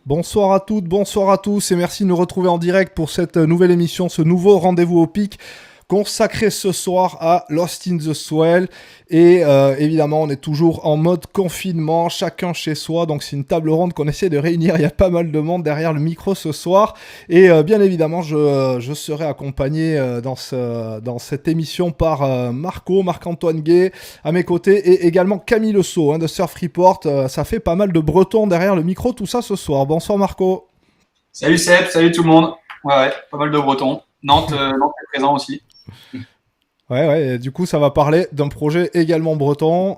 Bonsoir à toutes, bonsoir à tous et merci de nous retrouver en direct pour cette nouvelle émission, ce nouveau rendez-vous au pic consacré ce soir à Lost in the Swell. Et évidemment, on est toujours en mode confinement, chacun chez soi. Donc c'est une table ronde qu'on essaie de réunir. Il y a pas mal de monde derrière le micro ce soir. Et bien évidemment, je serai accompagné dans cette émission par Marc-Antoine Gay à mes côtés et également Camille Le Sceau de Surf Report. Ça fait pas mal de Bretons derrière le micro, tout ça ce soir. Bonsoir Marco. Salut Seb, salut tout le monde. Ouais, pas mal de Bretons. Nantes est présent aussi. Ouais, et du coup, ça va parler d'un projet également breton.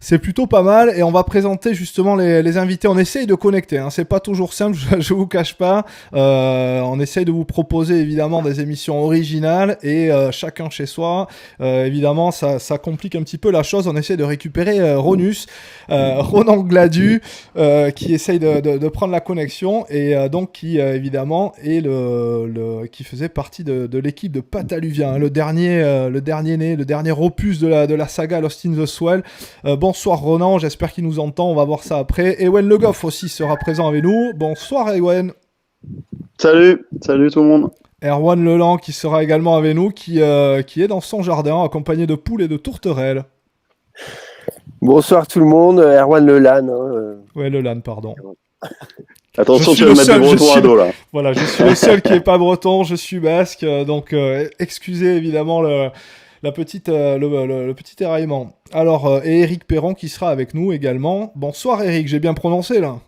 C'est plutôt pas mal. Et on va présenter justement les invités. On essaye de connecter. C'est pas toujours simple, je vous cache pas. On essaye de vous proposer évidemment des émissions originales et chacun chez soi. Évidemment, ça complique un petit peu la chose. On essaye de récupérer Ronan Gladu, qui essaye de prendre la connexion et donc qui évidemment est qui faisait partie de l'équipe de Pataluvia, le dernier opus de la saga Lost in the Swell. Bonsoir Ronan, j'espère qu'il nous entend, on va voir ça après. Ewen Le Goff aussi sera présent avec nous. Bonsoir Ewen. Salut tout le monde. Erwan Leland qui sera également avec nous, qui est dans son jardin accompagné de poules et de tourterelles. Bonsoir tout le monde, Erwan Leland. Ouais, Leland, pardon. Attention, tu vas mettre des bretons à dos là. Voilà, je suis le seul qui n'est pas breton, je suis basque, donc excusez évidemment le petit éraillement. Alors, et Eric Perron qui sera avec nous également. Bonsoir Eric, j'ai bien prononcé là.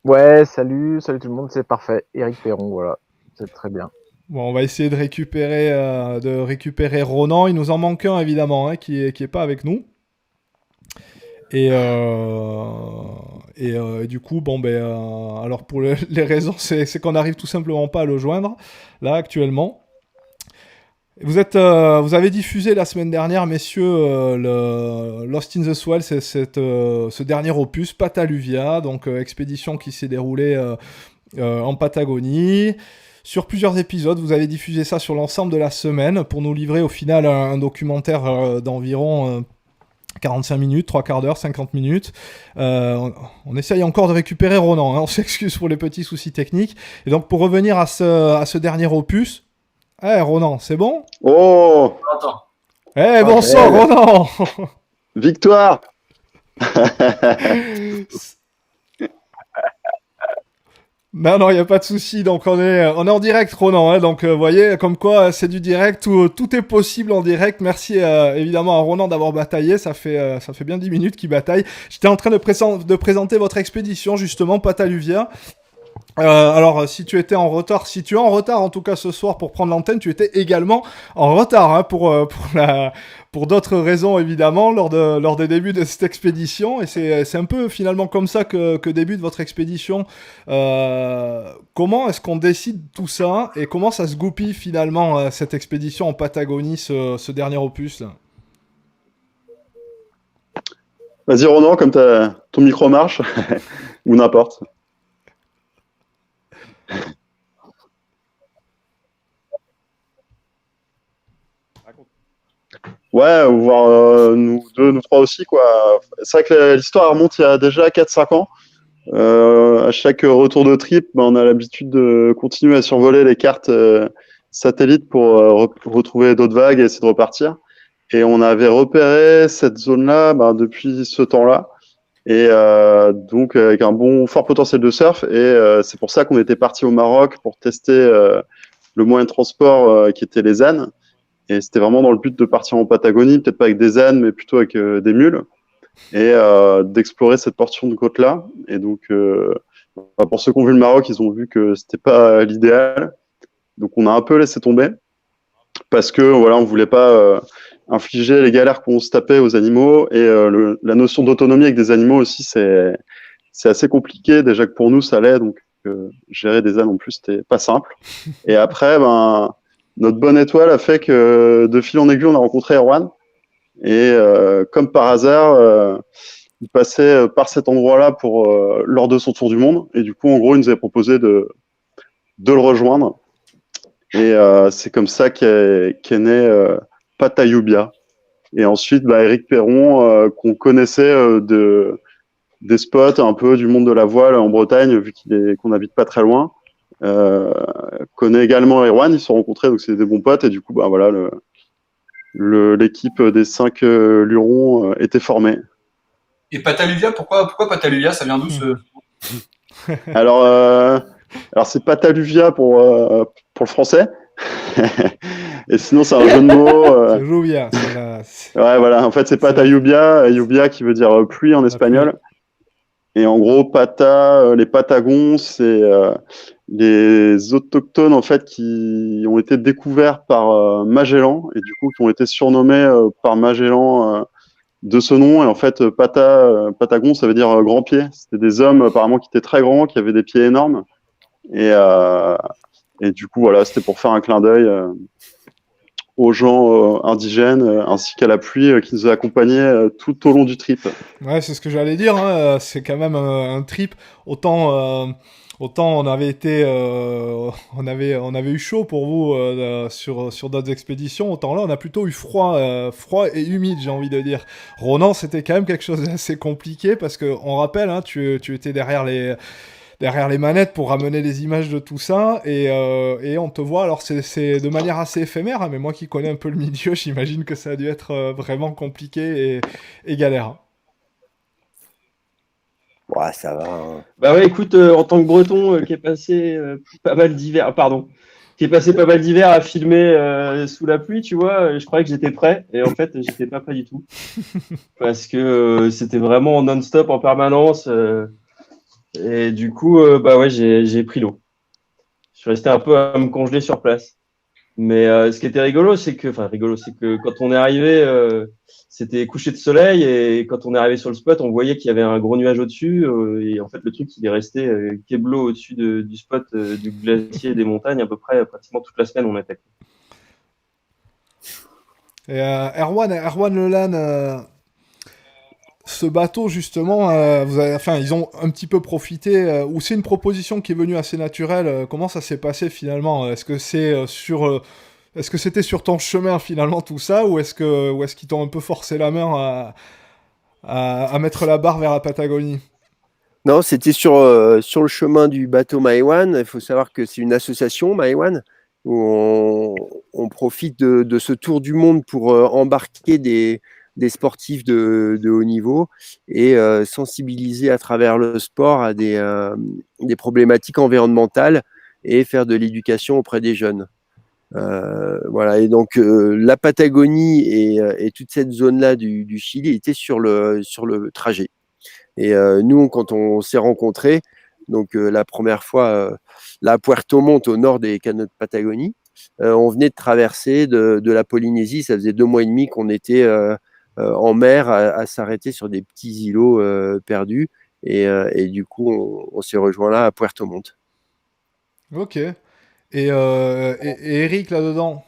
Ouais, salut tout le monde, c'est parfait. Eric Perron, voilà, c'est très bien. Bon, on va essayer de récupérer Ronan. Il nous en manque un évidemment, qui est pas avec nous. Et du coup, alors pour les raisons, c'est qu'on n'arrive tout simplement pas à le joindre là actuellement. Vous avez diffusé la semaine dernière, messieurs, le Lost in the Swell, c'est ce dernier opus, Pataluvia, donc expédition qui s'est déroulée en Patagonie. Sur plusieurs épisodes, vous avez diffusé ça sur l'ensemble de la semaine pour nous livrer au final un documentaire d'environ 45 minutes, 3 quarts d'heure, 50 minutes. On essaye encore de récupérer Ronan, on s'excuse pour les petits soucis techniques. Et donc pour revenir à ce dernier opus, Ronan, c'est bon ? Oh, bonsoir Ronan. Victoire. Non, il n'y a pas de souci. Donc on est en direct, Ronan. Donc vous voyez, comme quoi c'est du direct, tout est possible en direct. Merci évidemment à Ronan d'avoir bataillé. Ça fait bien 10 minutes qu'il bataille. J'étais en train de présenter votre expédition justement, Pataluvia. Alors, si tu es en retard en tout cas ce soir pour prendre l'antenne, tu étais également en retard pour d'autres raisons évidemment lors des débuts de cette expédition. Et c'est un peu finalement comme ça que débute votre expédition. Comment est-ce qu'on décide tout ça et comment ça se goupille finalement cette expédition en Patagonie, ce dernier opus là ? Vas-y Ronan, comme ton micro marche ou n'importe. Ouais, voire nous deux, nous trois aussi, quoi. C'est vrai que l'histoire remonte il y a déjà 4-5 ans. À chaque retour de trip, on a l'habitude de continuer à survoler les cartes satellites pour retrouver d'autres vagues et essayer de repartir. Et on avait repéré cette zone-là depuis ce temps-là. Et donc avec un fort potentiel de surf. Et c'est pour ça qu'on était parti au Maroc pour tester le moyen de transport qui était les ânes. Et c'était vraiment dans le but de partir en Patagonie, peut-être pas avec des ânes, mais plutôt avec des mules, et d'explorer cette portion de côte-là. Et donc, pour ceux qui ont vu le Maroc, ils ont vu que c'était pas l'idéal. Donc, on a un peu laissé tomber parce que on voulait pas infliger les galères qu'on se tapait aux animaux. Et la notion d'autonomie avec des animaux aussi, c'est assez compliqué. Déjà que pour nous, ça l'est. Donc, gérer des ânes en plus, c'était pas simple. Et après, notre bonne étoile a fait que de fil en aiguille, on a rencontré Erwan. Et comme par hasard, il passait par cet endroit-là pour lors de son tour du monde. Et du coup, en gros, il nous avait proposé de le rejoindre. Et c'est comme ça qu'est né Patayubia. Et ensuite, Eric Perron, qu'on connaissait des spots un peu du monde de la voile en Bretagne, vu qu'on n'habite pas très loin, connaît également Erwan. Ils se sont rencontrés, donc c'est des bons potes. Et du coup, voilà, l'équipe des 5 lurons était formée. Et Pataluvia, pourquoi Pataluvia? Ça vient d'où ce... Alors c'est Pataluvia pour le français. Et sinon, c'est un jeu de mots. Ça joue bien. Ouais, voilà. En fait, c'est Patayubia, Lluvia qui veut dire pluie en espagnol. Et en gros, les Patagons, c'est les autochtones en fait qui ont été découverts par Magellan et du coup qui ont été surnommés par Magellan de ce nom. Et en fait, Patagon, ça veut dire grand pied. C'était des hommes apparemment qui étaient très grands, qui avaient des pieds énormes. Et du coup, voilà, c'était pour faire un clin d'œil aux gens indigènes ainsi qu'à la pluie qui nous a accompagnés tout au long du trip. Ouais, c'est ce que j'allais dire. Hein. C'est quand même un trip. Autant on avait été, on avait eu chaud pour vous sur d'autres expéditions. Autant là, on a plutôt eu froid et humide, j'ai envie de dire. Ronan, c'était quand même quelque chose d'assez compliqué parce que on rappelle, hein, tu étais derrière les manettes pour ramener les images de tout ça et on te voit. Alors c'est de manière assez éphémère, hein, mais moi qui connais un peu le milieu, j'imagine que ça a dû être vraiment compliqué et galère. Ouais, ça va. Hein. Bah ouais, écoute, en tant que Breton qui est passé pas mal d'hiver, qui est passé pas mal d'hiver à filmer sous la pluie, tu vois, je croyais que j'étais prêt et en fait, j'étais pas prêt du tout parce que c'était vraiment non-stop en permanence et du coup, bah ouais, j'ai pris l'eau. Je suis resté un peu à me congeler sur place. Mais ce qui était rigolo, c'est que quand on est arrivé, c'était coucher de soleil et quand on est arrivé sur le spot, on voyait qu'il y avait un gros nuage au-dessus et en fait le truc il est resté keblo au-dessus du spot du glacier et des montagnes à peu près pratiquement toute la semaine on était. Et Erwan Lelan, ce bateau justement, ils ont un petit peu profité, ou c'est une proposition qui est venue assez naturelle. Comment ça s'est passé finalement? Est-ce que est-ce que c'était sur ton chemin finalement tout ça, ou est-ce qu'ils t'ont un peu forcé la main à mettre la barre vers la Patagonie? Non, c'était sur le chemin du bateau Maewan. Il faut savoir que c'est une association, Maewan, où on profite de ce tour du monde pour embarquer des sportifs de haut niveau et sensibiliser à travers le sport à des problématiques environnementales et faire de l'éducation auprès des jeunes. Voilà, et donc la Patagonie et toute cette zone-là du Chili était sur le trajet. Et nous, quand on s'est rencontrés, donc la première fois, là à Puerto Montt, au nord des canaux de Patagonie, on venait de traverser de la Polynésie. Ça faisait 2 mois et demi qu'on était en mer à s'arrêter sur des petits îlots perdus. Et du coup, on s'est rejoint là à Puerto Montt. Ok. Et Eric là-dedans,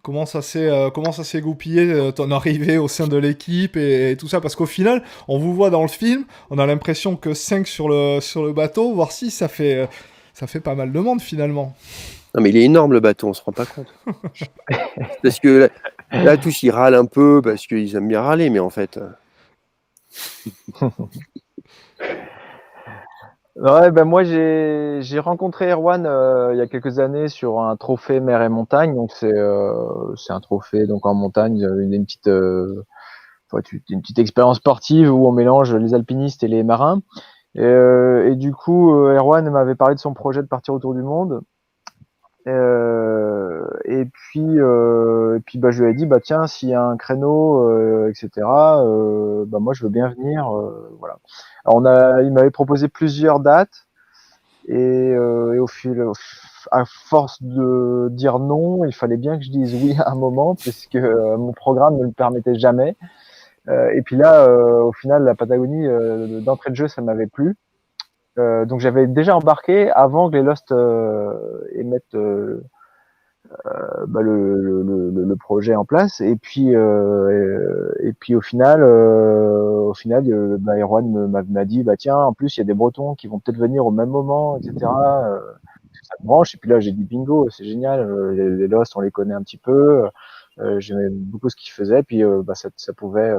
comment ça s'est goupillé ton arrivée au sein de l'équipe et tout ça? Parce qu'au final, on vous voit dans le film, on a l'impression que 5 sur le bateau, voire 6, ça fait pas mal de monde finalement. Non, mais il est énorme le bateau, on se rend pas compte. Parce que là, tous ils râlent un peu parce qu'ils aiment bien râler, mais en fait. Ouais, ben moi j'ai rencontré Erwan il y a quelques années sur un trophée mer et montagne. Donc c'est un trophée donc en montagne, une petite expérience sportive où on mélange les alpinistes et les marins. Et du coup, Erwan m'avait parlé de son projet de partir autour du monde. Et puis bah, je lui ai dit bah tiens, s'il y a un créneau, etc. Bah moi je veux bien venir. Voilà. Alors il m'avait proposé plusieurs dates et à force de dire non, il fallait bien que je dise oui à un moment parce que mon programme ne le permettait jamais. Et puis là, au final, la Patagonie, d'entrée de jeu, ça m'avait plu. Donc j'avais déjà embarqué avant que les Lost émettent le projet en place. Et puis au final, Erwan m'a dit bah tiens, en plus il y a des Bretons qui vont peut-être venir au même moment, etc. Ça me branche. Et puis là j'ai dit bingo, c'est génial. Les Lost on les connaît un petit peu. J'aimais beaucoup ce qu'ils faisaient. Puis ça pouvait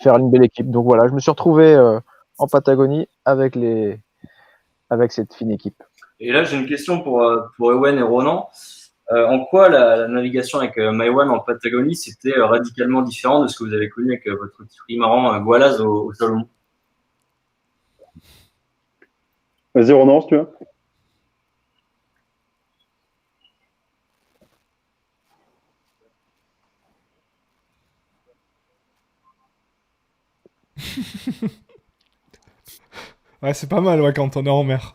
faire une belle équipe. Donc voilà, je me suis retrouvé en Patagonie avec cette fine équipe. Et là, j'ai une question pour Ewen et Ronan. En quoi la navigation avec Maïwan en Patagonie, c'était radicalement différent de ce que vous avez connu avec votre trimaran Goualaz au Salomon? Vas-y, Ronan, si tu veux. Ouais, c'est pas mal, ouais, quand on est en mer.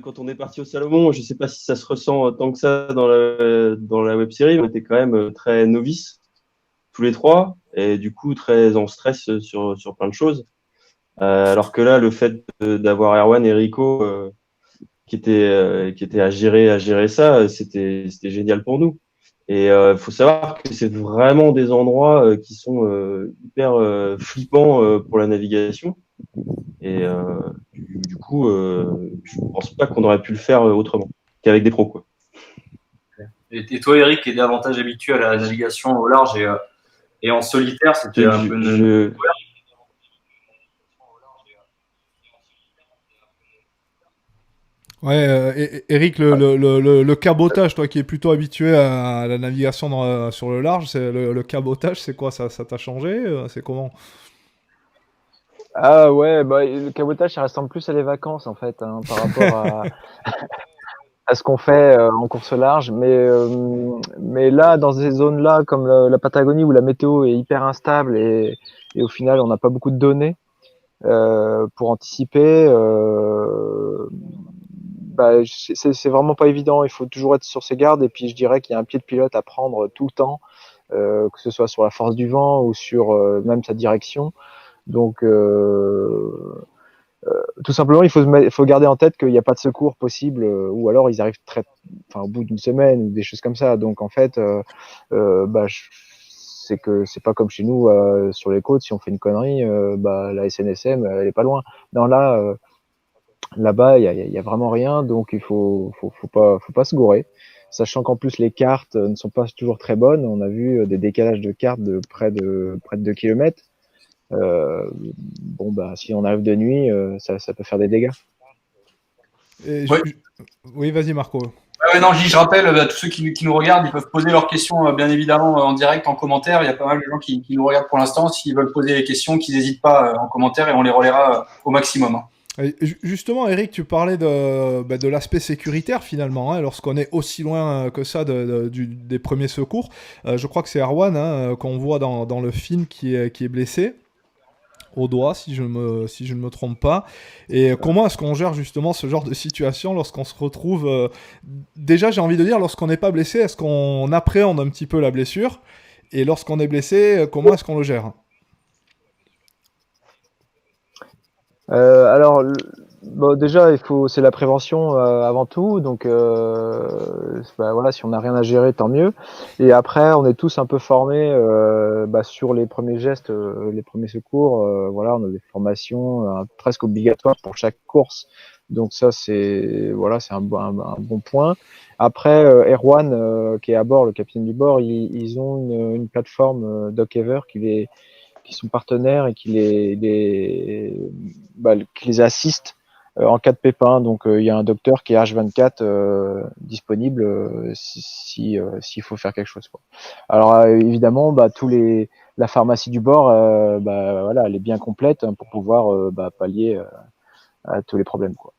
Quand on est parti au Salomon, je sais pas si ça se ressent tant que ça dans la web série, on était quand même très novices, tous les trois, et du coup très en stress sur plein de choses. Alors que là, le fait d'avoir Erwan et Rico qui étaient à gérer ça, c'était génial pour nous. Et faut savoir que c'est vraiment des endroits qui sont hyper flippants pour la navigation. Et du coup, je pense pas qu'on aurait pu le faire autrement qu'avec des pros, quoi. Et toi, Eric, qui est davantage habitué à la navigation au large et en solitaire, c'était un peu Ouais, Eric, le cabotage, toi qui es plutôt habitué à la navigation sur le large, le cabotage, c'est quoi ça? Ça t'a changé? C'est comment? Ah ouais, bah le cabotage ça ressemble plus à les vacances en fait par rapport à ce qu'on fait en course au large, mais là dans ces zones-là comme la Patagonie où la météo est hyper instable et au final on n'a pas beaucoup de données pour anticiper. C'est vraiment pas évident. Il faut toujours être sur ses gardes et puis je dirais qu'il y a un pied de pilote à prendre tout le temps, que ce soit sur la force du vent ou sur même sa direction. Donc tout simplement, il faut garder en tête qu'il n'y a pas de secours possible, ou alors ils arrivent au bout d'une semaine ou des choses comme ça. Donc en fait, c'est que c'est pas comme chez nous sur les côtes. Si on fait une connerie, la SNSM, elle est pas loin. Non là, là-bas, il y a vraiment rien. Donc il faut pas se gourer. Sachant qu'en plus les cartes ne sont pas toujours très bonnes. On a vu des décalages de cartes de près de 2 kilomètres. Si on arrive de nuit, ça peut faire des dégâts. Oui, vas-y Marco. Non, je rappelle à tous ceux qui nous regardent, ils peuvent poser leurs questions bien évidemment en direct, en commentaire. Il y a pas mal de gens qui nous regardent pour l'instant. S'ils veulent poser des questions, qu'ils n'hésitent pas en commentaire et on les relaiera au maximum. Et justement, Eric, tu parlais de l'aspect sécuritaire finalement, hein, lorsqu'on est aussi loin que ça des premiers secours. Je crois que c'est Erwan qu'on voit dans le film qui est blessé au doigt, si je ne me trompe pas. Et comment est-ce qu'on gère justement ce genre de situation lorsqu'on se retrouve... Déjà, j'ai envie de dire, lorsqu'on n'est pas blessé, est-ce qu'on appréhende un petit peu la blessure? Et lorsqu'on est blessé, comment est-ce qu'on le gère? Alors, déjà, c'est la prévention avant tout. Donc, voilà, si on n'a rien à gérer, tant mieux. Et après, on est tous un peu formés sur les premiers gestes, les premiers secours. Voilà, on a des formations presque obligatoires pour chaque course. Donc ça, c'est un bon point. Après, Erwan, qui est à bord, le capitaine du bord, ils ont une plateforme Docever qui sont partenaires et qui les assistent en cas de pépin. Donc il y a un docteur qui est H24 disponible s'il faut faire quelque chose, quoi. Alors évidemment, la pharmacie du bord, elle est bien complète pour pouvoir pallier à tous les problèmes, quoi.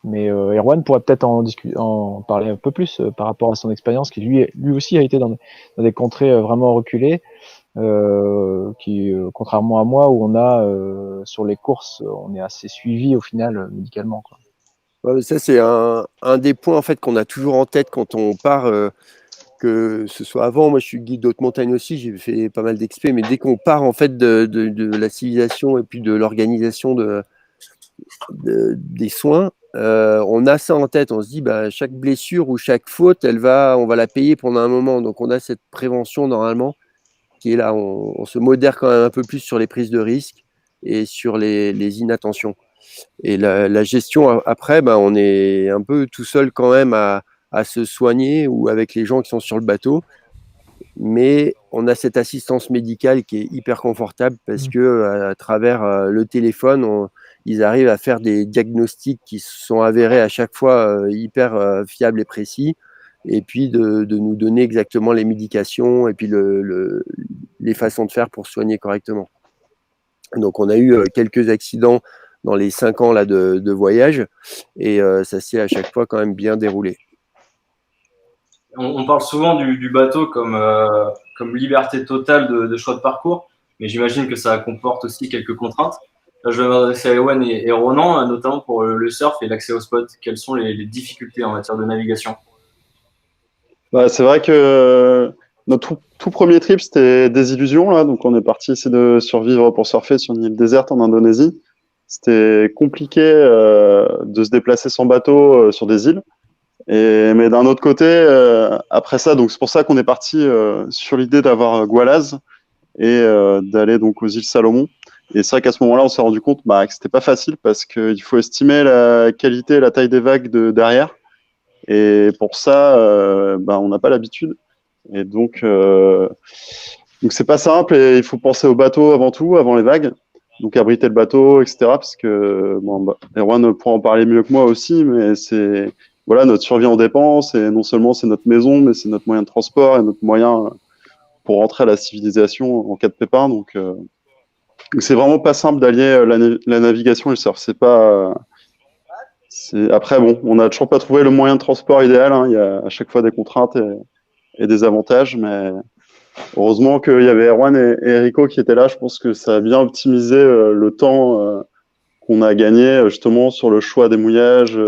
Mais Erwan pourrait peut-être en parler un peu plus par rapport à son expérience, qui lui aussi a été dans des contrées vraiment reculées. Contrairement à moi où on a sur les courses on est assez suivi au final médicalement, quoi. Ouais, ça c'est un des points en fait qu'on a toujours en tête quand on part que ce soit avant, moi je suis guide haute montagne aussi, j'ai fait pas mal d'expé, mais dès qu'on part en fait de la civilisation et puis de l'organisation des soins, on a ça en tête, on se dit bah, chaque blessure ou chaque faute, on va la payer pendant un moment, donc on a cette prévention normalement qui est là, on se modère quand même un peu plus sur les prises de risques et sur les inattentions. Et la gestion après, bah, on est un peu tout seul quand même à se soigner ou avec les gens qui sont sur le bateau. Mais on a cette assistance médicale qui est hyper confortable parce que à travers le téléphone, ils arrivent à faire des diagnostics qui sont avérés à chaque fois hyper fiables et précis. Et puis de nous donner exactement les médications et puis les façons de faire pour soigner correctement. Donc on a eu quelques accidents dans les 5 ans là, de voyage et ça s'est à chaque fois quand même bien déroulé. On parle souvent du bateau comme liberté totale de choix de parcours, mais j'imagine que ça comporte aussi quelques contraintes. Là, je vais m'adresser à Ewan et Ronan, notamment pour le surf et l'accès au spot. Quelles sont les difficultés en matière de navigation? Bah, c'est vrai que notre tout premier trip, c'était Désillusion, là. Donc, on est parti essayer de survivre pour surfer sur une île déserte en Indonésie. C'était compliqué de se déplacer sans bateau sur des îles. Mais d'un autre côté, après ça, donc c'est pour ça qu'on est parti sur l'idée d'avoir Gualaz et d'aller donc aux îles Salomon. Et c'est vrai qu'à ce moment-là, on s'est rendu compte que c'était pas facile parce qu'il faut estimer la qualité et la taille des vagues derrière. Et pour ça, on n'a pas l'habitude. Et donc c'est pas simple et il faut penser au bateau avant tout, avant les vagues. Donc abriter le bateau, etc. Parce que Erwan pourra en parler mieux que moi aussi, mais c'est voilà, notre survie en dépense et non seulement c'est notre maison, mais c'est notre moyen de transport et notre moyen pour rentrer à la civilisation en cas de pépin. Donc c'est vraiment pas simple d'allier la navigation et le surf. C'est pas après bon, on n'a toujours pas trouvé le moyen de transport idéal. Hein. Il y a à chaque fois des contraintes et des avantages, mais heureusement qu'il y avait Erwan et Erico qui étaient là. Je pense que ça a bien optimisé le temps qu'on a gagné justement sur le choix des mouillages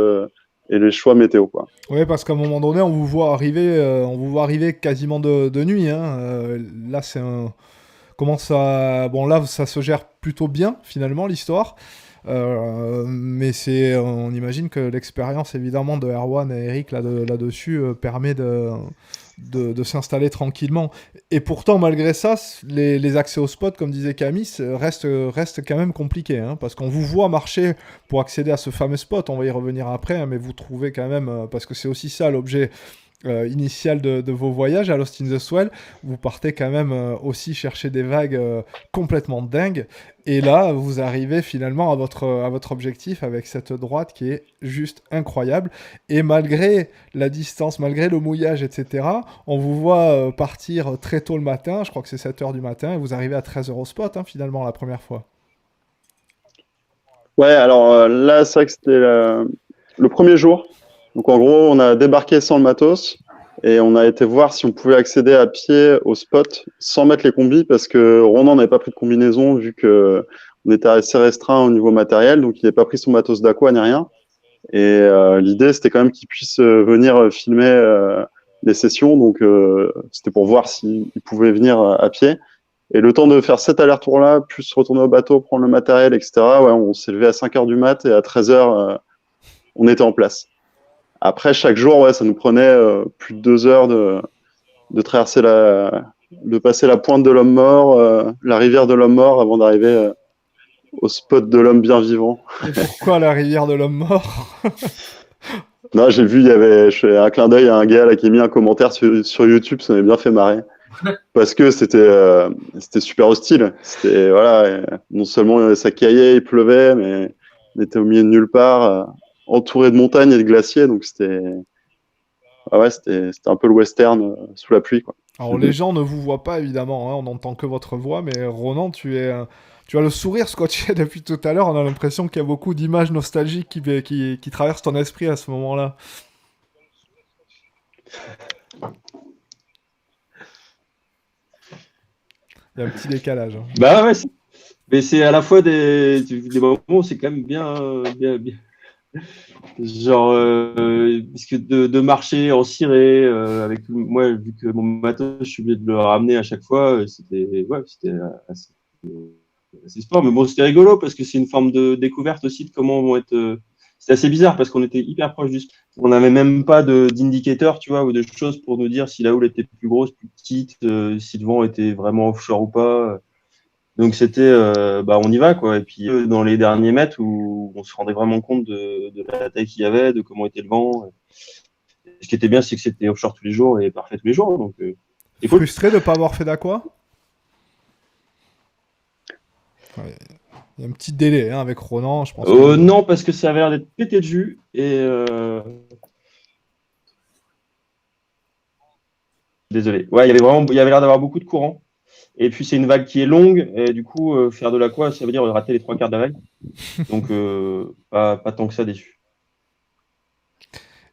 et les choix météo, quoi. Oui, parce qu'à un moment donné, on vous voit arriver quasiment de nuit. Hein. Là, c'est un... Comment ça... Bon, là, ça se gère plutôt bien, finalement, l'histoire. Mais on imagine que l'expérience, évidemment, de Erwan et Eric là-dessus permet de s'installer tranquillement. Et pourtant, malgré ça, les accès au spot, comme disait Camille, restent quand même compliqués, hein, parce qu'on vous voit marcher pour accéder à ce fameux spot, on va y revenir après, hein, mais vous trouvez quand même, parce que c'est aussi ça l'objet initial de vos voyages à Lost in the Swell, vous partez quand même aussi chercher des vagues complètement dingues, et là vous arrivez finalement à votre objectif avec cette droite qui est juste incroyable, et malgré la distance, malgré le mouillage, etc., on vous voit partir très tôt le matin, je crois que c'est 7h du matin, et vous arrivez à 13h au spot, hein, finalement, la première fois. Ouais, alors là, c'est vrai que c'était le premier jour. Donc en gros, on a débarqué sans le matos et on a été voir si on pouvait accéder à pied au spot sans mettre les combis parce que Ronan n'avait pas pris de combinaison vu que on était assez restreint au niveau matériel, donc il n'avait pas pris son matos d'aqua ni rien. Et l'idée, c'était quand même qu'il puisse venir filmer les sessions, donc c'était pour voir s'il pouvait venir à pied. Et le temps de faire cet aller-retour-là, plus retourner au bateau, prendre le matériel, etc., ouais, on s'est levé à 5h du mat et à 13h, on était en place. Après, chaque jour, ouais, ça nous prenait plus de 2 heures de traverser de passer la pointe de l'homme mort, la rivière de l'homme mort avant d'arriver au spot de l'homme bien vivant. Et pourquoi la rivière de l'homme mort? Non, j'ai vu, je fais un clin d'œil à un gars là, qui a mis un commentaire sur YouTube, ça m'a bien fait marrer. Parce que c'était super hostile. C'était, voilà, non seulement ça caillait, il pleuvait, mais on était au milieu de nulle part. Entouré de montagnes et de glaciers, donc c'était un peu le western sous la pluie, quoi. Alors les gens ne vous voient pas évidemment, hein, on n'entend que votre voix, mais Ronan, tu as le sourire scotché depuis tout à l'heure, on a l'impression qu'il y a beaucoup d'images nostalgiques qui traversent ton esprit à ce moment-là. Il y a un petit décalage. Hein. Bah ouais, mais c'est à la fois des moments où c'est quand même bien Genre, parce que de marcher en ciré, avec moi, vu que mon matos, je suis obligé de le ramener à chaque fois, c'était assez, assez sport. Mais bon, c'était rigolo parce que c'est une forme de découverte aussi de comment vont être. C'était assez bizarre parce qu'on était hyper proche du. On n'avait même pas d'indicateur, tu vois, ou de choses pour nous dire si la houle était plus grosse, plus petite, si le vent était vraiment offshore ou pas. Donc c'était, on y va quoi. Et puis dans les derniers mètres où on se rendait vraiment compte de la taille qu'il y avait, de comment était le vent. Ce qui était bien, c'est que c'était offshore tous les jours et parfait tous les jours. Donc c'est cool. Frustré de ne pas avoir fait d'aqua? Ouais. Il y a un petit délai hein, avec Ronan, je pense. Non, parce que ça avait l'air d'être pété de jus et désolé. Ouais, il y avait l'air d'avoir beaucoup de courant. Et puis c'est une vague qui est longue et du coup faire de l'aqua, ça veut dire rater les 3/4 de la vague. Donc pas tant que ça déçu.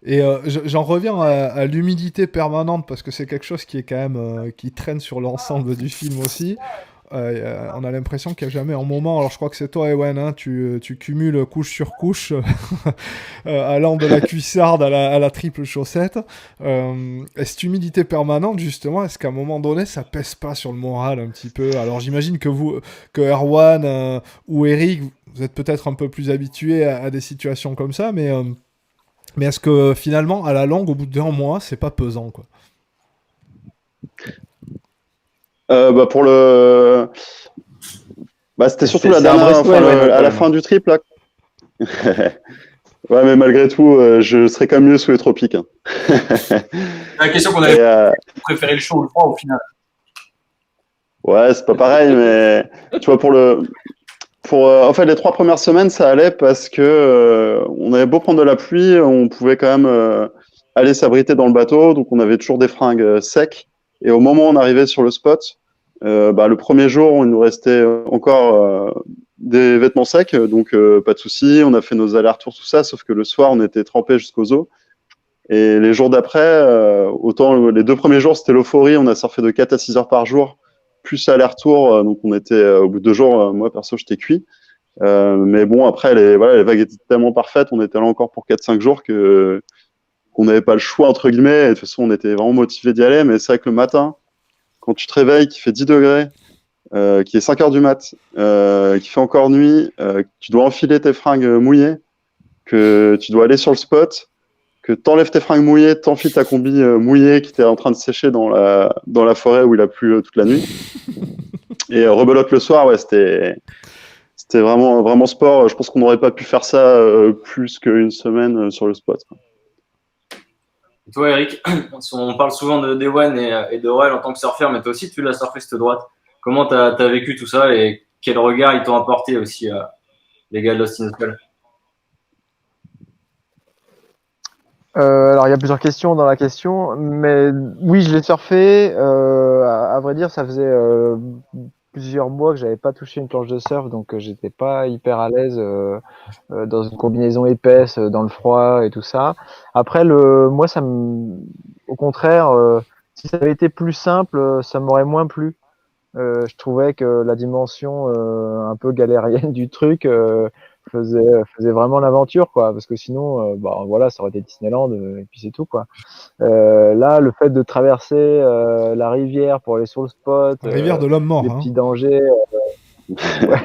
Et j'en reviens à l'humidité permanente parce que c'est quelque chose qui est quand même qui traîne sur l'ensemble du film aussi. On a l'impression qu'il n'y a jamais un moment. Alors je crois que c'est toi, Ewen, hein, tu cumules couche sur couche, allant de la cuissarde à la triple chaussette. Et cette humidité permanente, justement, est-ce qu'à un moment donné, ça pèse pas sur le moral un petit peu? Alors j'imagine que Erwan ou Eric, vous êtes peut-être un peu plus habitués à des situations comme ça, mais est-ce que finalement, à la longue, au bout d'un mois, c'est pas pesant, quoi? Pour le, c'était surtout la dernière, à la fin du trip là. Ouais, mais malgré tout, je serais quand même mieux sous les tropiques. Hein. La question qu'on avait préféré le chaud ou le froid au final. Ouais, c'est pas pareil, mais tu vois, en fait, les 3 premières semaines, ça allait parce que on avait beau prendre de la pluie, on pouvait quand même aller s'abriter dans le bateau, donc on avait toujours des fringues secs. Et au moment où on arrivait sur le spot, le premier jour, il nous restait encore des vêtements secs, donc pas de souci. On a fait nos allers-retours, tout ça, sauf que le soir, on était trempés jusqu'aux os. Et les jours d'après, autant les 2 premiers jours, c'était l'euphorie. On a surfé de 4 à 6 heures par jour, plus aller-retour. Donc on était, au bout de 2 jours, moi perso, j'étais cuit. Mais bon, après, les vagues étaient tellement parfaites, on était là encore pour 4-5 jours qu'on n'avait pas le choix, entre guillemets. Et de toute façon, on était vraiment motivés d'y aller. Mais c'est vrai que le matin, quand tu te réveilles, qu'il fait 10 degrés, qu'il est 5 heures du mat, qu'il fait encore nuit, que tu dois enfiler tes fringues mouillées, que tu dois aller sur le spot, que t'enlèves tes fringues mouillées, t'enfiles ta combi mouillée qui était en train de sécher dans la forêt où il a plu toute la nuit. Et rebelote le soir, ouais, c'était vraiment, vraiment sport. Je pense qu'on n'aurait pas pu faire ça plus qu'une semaine sur le spot. Quoi. Et toi, Eric, on parle souvent d'Ewan et de Roel en tant que surfeur, mais toi aussi, tu l'as surfé cette droite. Comment t'as vécu tout ça et quel regard ils t'ont apporté aussi, les gars de Lost in the Skull? Alors il y a plusieurs questions dans la question, mais oui, je l'ai surfé. À vrai dire, ça faisait plusieurs mois que j'avais pas touché une planche de surf, donc j'étais pas hyper à l'aise dans une combinaison épaisse, dans le froid et tout ça. Après, moi, au contraire, si ça avait été plus simple, ça m'aurait moins plu. Je trouvais que la dimension un peu galérienne du truc faisait vraiment l'aventure, quoi, parce que sinon voilà, ça aurait été Disneyland et puis c'est tout, quoi. Là, le fait de traverser la rivière pour aller sur le spot, La rivière de l'homme mort, des hein. petits dangers, ouais.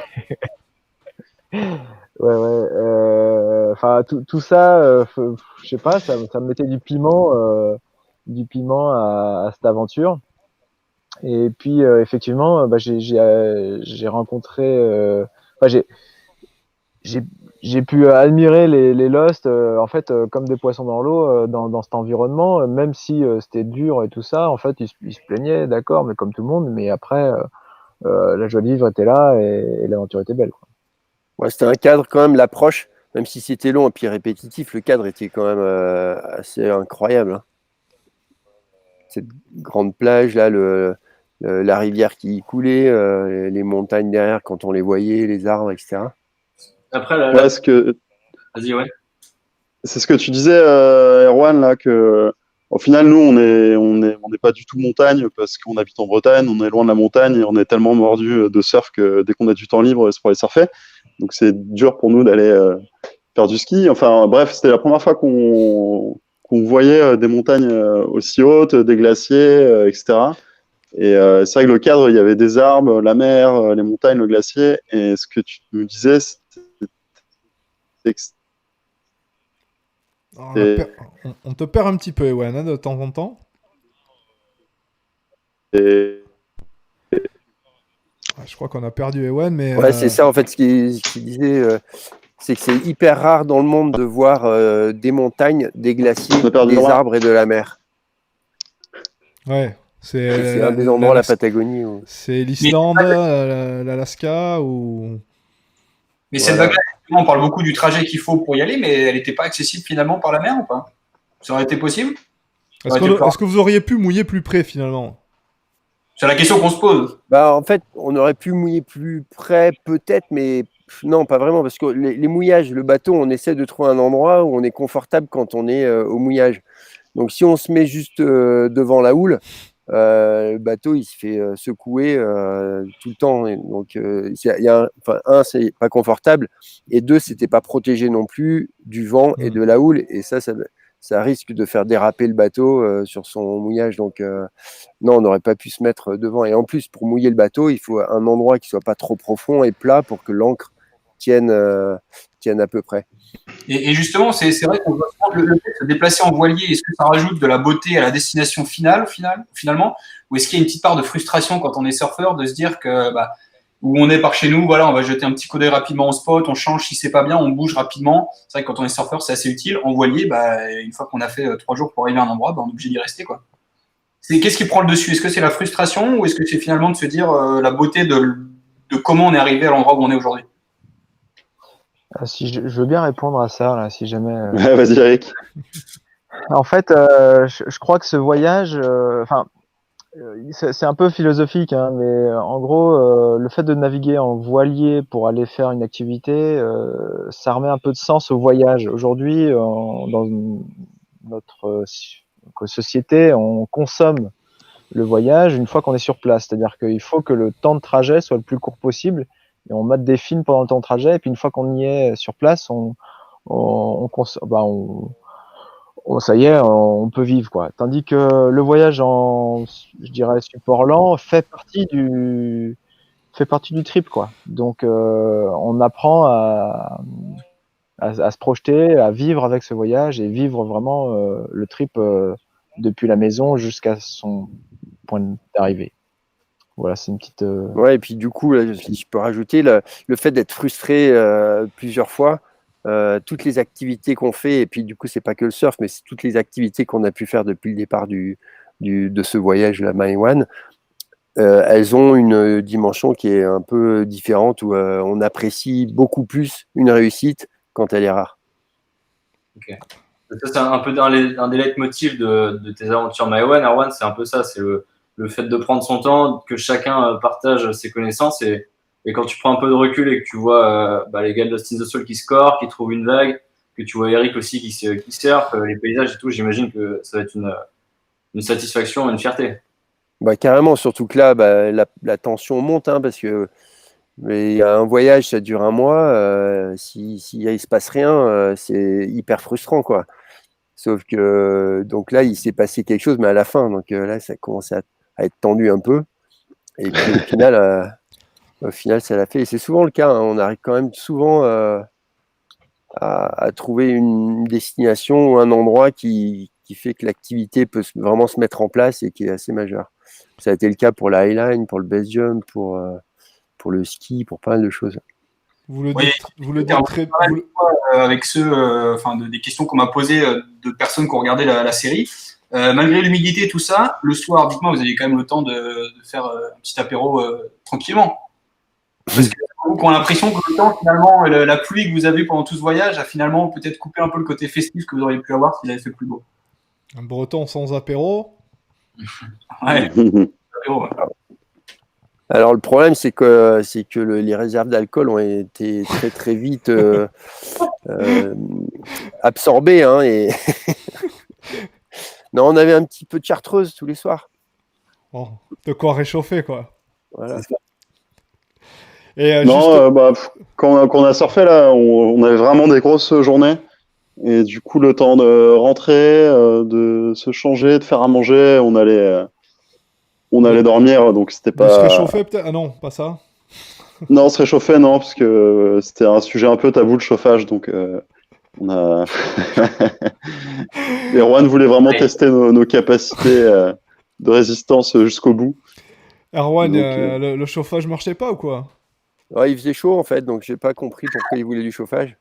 Enfin tout ça, je sais pas, ça me mettait du piment à cette aventure. Et puis effectivement, j'ai rencontré, j'ai pu admirer les Lost en fait comme des poissons dans l'eau dans cet environnement, même si c'était dur et tout ça. En fait, ils se plaignaient, d'accord, mais comme tout le monde. Mais après, la joie de vivre était là et l'aventure était belle, quoi. Ouais, c'était un cadre quand même, l'approche, même si c'était long et puis répétitif, le cadre était quand même assez incroyable. Hein. Cette grande plage, là, la rivière qui coulait, les montagnes derrière quand on les voyait, les arbres, etc. Après, vas-y, ouais. C'est ce que tu disais, Erwan, là, que au final, nous, on n'est pas du tout montagne parce qu'on habite en Bretagne, on est loin de la montagne et on est tellement mordu de surf que dès qu'on a du temps libre, c'est pour aller surfer. Donc c'est dur pour nous d'aller faire du ski. Enfin, bref, c'était la première fois qu'on voyait des montagnes aussi hautes, des glaciers, etc. Et c'est vrai que le cadre, il y avait des arbres, la mer, les montagnes, le glacier. Et ce que tu nous disais, c'était On te perd un petit peu, Ewan, hein, de temps en temps. que Ouais, je crois qu'on a perdu Ewan, mais Ouais, c'est ça en fait ce qu'il disait, c'est que c'est hyper rare dans le monde de voir des montagnes, des glaciers, On a perdu des Laurent. arbres et de la mer. ouais, C'est un des endroits de la Patagonie où... C'est l'Islande, l'Alaska ou. Mais cette Voilà. vague-là, effectivement, on parle beaucoup du trajet qu'il faut pour y aller, mais elle n'était pas accessible finalement par la mer ou pas? Ça aurait été possible? Est-ce que vous auriez pu mouiller plus près finalement? C'est la question qu'on se pose. Bah, en fait, on aurait pu mouiller plus près, peut-être, mais non, pas vraiment, parce que les mouillages, le bateau, on essaie de trouver un endroit où on est confortable quand on est au mouillage. Donc, si on se met juste devant la houle, le bateau, il se fait secouer tout le temps. Et donc, c'est pas confortable, et deux, c'était pas protégé non plus du vent et de la houle, et ça risque de faire déraper le bateau sur son mouillage. Donc, non, on n'aurait pas pu se mettre devant. Et en plus, pour mouiller le bateau, il faut un endroit qui soit pas trop profond et plat pour que l'encre tienne à peu près. Et justement, c'est vrai qu'on voit souvent le fait de se déplacer en voilier, est-ce que ça rajoute de la beauté à la destination finalement, ou est-ce qu'il y a une petite part de frustration quand on est surfeur de se dire que où on est par chez nous, voilà, on va jeter un petit coup d'œil rapidement au spot, on change si c'est pas bien, on bouge rapidement. C'est vrai que quand on est surfeur, c'est assez utile. En voilier, une fois qu'on a fait 3 jours pour arriver à un endroit, on est obligé d'y rester, quoi. Qu'est-ce qui prend le dessus? Est-ce que c'est la frustration ou est-ce que c'est finalement de se dire la beauté de comment on est arrivé à l'endroit où on est aujourd'hui? Si je veux bien répondre à ça, là, si jamais. Ouais, vas-y, Eric. En fait, je crois que ce voyage, c'est un peu philosophique, hein, mais en gros, le fait de naviguer en voilier pour aller faire une activité, ça remet un peu de sens au voyage. Aujourd'hui, dans notre société, on consomme le voyage une fois qu'on est sur place. C'est-à-dire qu'il faut que le temps de trajet soit le plus court possible. Et on mate des films pendant le temps de trajet. Et puis une fois qu'on y est sur place, ça y est, on peut vivre, quoi. Tandis que le voyage en, je dirais, support lent fait partie du trip, quoi. Donc on apprend à se projeter, à vivre avec ce voyage et vivre vraiment le trip depuis la maison jusqu'à son point d'arrivée. Voilà, c'est une petite. Ouais, et puis du coup, là, si je peux rajouter, le fait d'être frustré plusieurs fois, toutes les activités qu'on fait, et puis du coup, c'est pas que le surf, mais c'est toutes les activités qu'on a pu faire depuis le départ de ce voyage, la Maïwan, elles ont une dimension qui est un peu différente, où on apprécie beaucoup plus une réussite quand elle est rare. Ok. Ça, c'est un peu un des leitmotifs de tes aventures Maïwan. Erwan, c'est un peu ça, c'est le fait de prendre son temps, que chacun partage ses connaissances, et quand tu prends un peu de recul et que tu vois les gars de Lost in the Soul qui scorent, qui trouvent une vague, que tu vois Eric aussi qui surfe, les paysages et tout, j'imagine que ça va être une satisfaction, une fierté. Bah, carrément, surtout que là, la tension monte, hein, parce que mais un voyage, ça dure un mois. Si il se passe rien, c'est hyper frustrant, quoi. Sauf que donc là, il s'est passé quelque chose, mais à la fin. Donc là, ça commence à être tendu un peu. Et puis au final, ça l'a fait. Et c'est souvent le cas, hein. On arrive quand même souvent à trouver une destination ou un endroit qui fait que l'activité peut vraiment se mettre en place et qui est assez majeure. Ça a été le cas pour la highline, pour le base jump, pour le ski, pour pas mal de choses. Vous le Oui, dites très. Avec des questions qu'on m'a posées de personnes qui ont regardé la série. Malgré l'humidité et tout ça, le soir, dites-moi, vous avez quand même le temps de faire un petit apéro tranquillement. Parce que vous qui ont l'impression que le temps, finalement, la pluie que vous avez pendant tout ce voyage a finalement peut-être coupé un peu le côté festif que vous auriez pu avoir s'il avait fait plus beau. Un breton sans apéro. Ouais, apéro, ouais. Alors le problème, c'est que les réserves d'alcool ont été très très vite absorbées, hein, et non, on avait un petit peu de chartreuse tous les soirs. Bon, de quoi réchauffer, quoi. Voilà. Et Non, quand on a surfé là, on avait vraiment des grosses journées. Et du coup, le temps de rentrer, de se changer, de faire à manger, on allait dormir. Donc c'était de se pas. réchauffer peut-être? Ah non, pas ça. Non, se réchauffer, non, parce que c'était un sujet un peu tabou le chauffage. Donc on a. Et Erwan voulait vraiment tester nos capacités de résistance jusqu'au bout. Erwan, Donc, le chauffage marchait pas ou quoi? Ouais, il faisait chaud en fait, donc j'ai pas compris pourquoi il voulait du chauffage.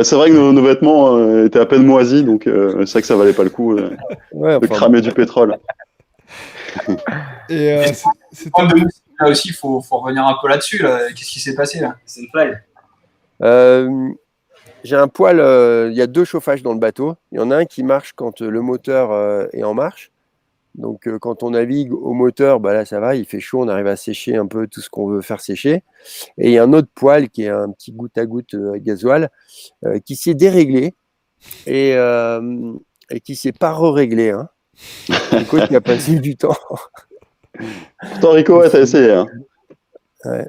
c'est vrai que nos vêtements étaient à peine moisis, donc c'est vrai que ça valait pas le coup Ouais, de cramer du pétrole. Et c'était Prendre de mousse, là aussi, faut revenir un peu là-dessus. Là. Qu'est-ce qui s'est passé là? C'est une fly. J'ai un poêle, il y a 2 chauffages dans le bateau. Il y en a un qui marche quand le moteur est en marche. Donc quand on navigue au moteur, bah là ça va, il fait chaud, on arrive à sécher un peu tout ce qu'on veut faire sécher. Et il y a un autre poêle qui est un petit goutte à goutte gasoil qui s'est déréglé et qui s'est pas re-réglé. Hein. Rico qui a passé du temps. Pourtant, Rico, ouais, t'as essayé. Hein. Ouais.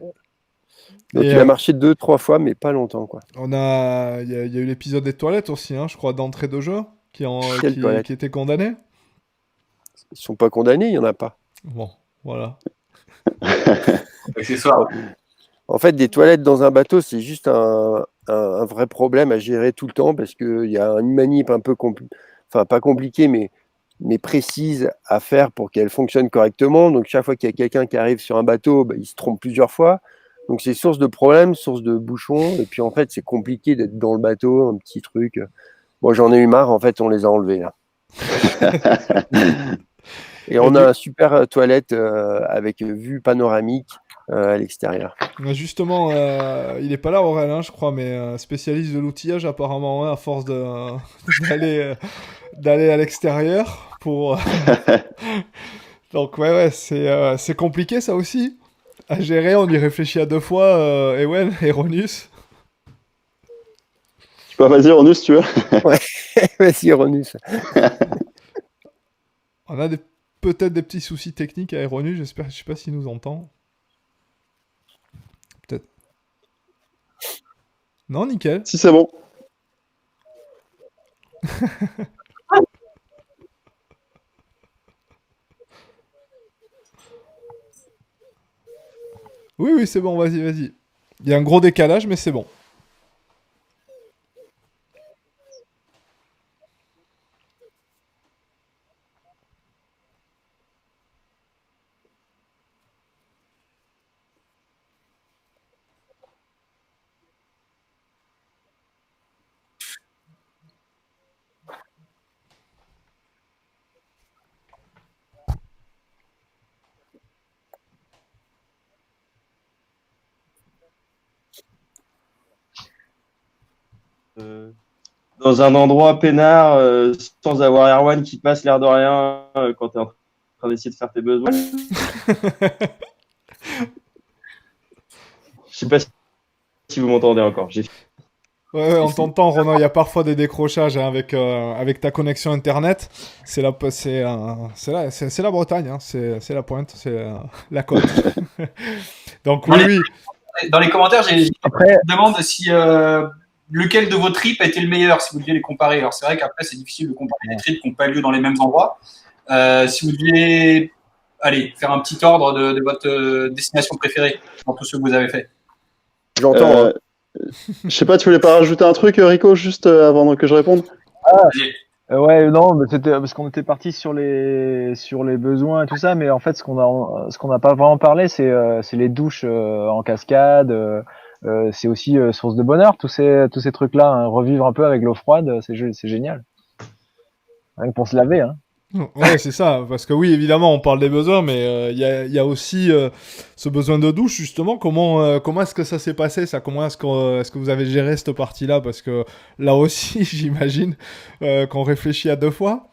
Donc Et, il a marché 2-3 fois, mais pas longtemps, quoi. il y a eu l'épisode des toilettes aussi, hein, je crois, d'entrée de jeu, Quelle toilette? qui était condamné. Ils sont pas condamnés, il y en a pas. Bon, voilà. Accessoire. En fait, des toilettes dans un bateau, c'est juste un vrai problème à gérer tout le temps parce qu'il y a une manip un peu enfin pas compliquée, mais précise à faire pour qu'elle fonctionne correctement. Donc chaque fois qu'il y a quelqu'un qui arrive sur un bateau, bah, il se trompe plusieurs fois. Donc c'est source de problèmes, source de bouchons. Et puis en fait, c'est compliqué d'être dans le bateau, un petit truc. Bon, j'en ai eu marre, en fait, on les a enlevés là. Et on a un super toilette avec vue panoramique à l'extérieur. Justement, il est pas là, Aurel, hein, je crois, mais spécialiste de l'outillage apparemment, hein, à force d'aller à l'extérieur pour. Donc ouais, c'est compliqué ça aussi à gérer. On y réfléchit à 2 fois. Ewen, Eronus. Tu peux vas-y, Ronus, tu veux? Ouais, vas-y, Ronus. On a peut-être des petits soucis techniques à Eronus. Je sais pas s'il nous entend. Peut-être. Non, nickel. Si, c'est bon. Oui, c'est bon, vas-y. Il y a un gros décalage, mais c'est bon. Dans un endroit peinard, sans avoir Erwan qui passe l'air de rien quand tu es en train d'essayer de faire tes besoins. Je sais pas si vous m'entendez encore. Ouais, on t'entend, Ronan. Il y a parfois des décrochages hein, avec ta connexion internet. C'est la Bretagne, hein. C'est la pointe, c'est la côte. Donc oui. Dans les commentaires, j'ai une demande si lequel de vos trips a été le meilleur, si vous deviez les comparer. Alors c'est vrai qu'après c'est difficile de comparer des trips qui n'ont pas lieu dans les mêmes endroits. Si vous deviez faire un petit ordre de votre destination préférée dans tous ceux que vous avez fait. J'entends. Je sais pas, tu voulais pas rajouter un truc, Rico, juste avant que je réponde? Ouais, non, mais c'était parce qu'on était parti sur les besoins et tout ça, mais en fait, ce qu'on n'a pas vraiment parlé, c'est les douches en cascade. C'est aussi source de bonheur, tous ces trucs-là. Hein. Revivre un peu avec l'eau froide, c'est génial. Rien que pour se laver, hein. Ouais, c'est ça. Parce que oui, évidemment, on parle des besoins, mais il y a aussi ce besoin de douche, justement. Comment est-ce que ça s'est passé, ça? Comment est-ce que vous avez géré cette partie-là? Parce que là aussi, j'imagine qu'on réfléchit à 2 fois.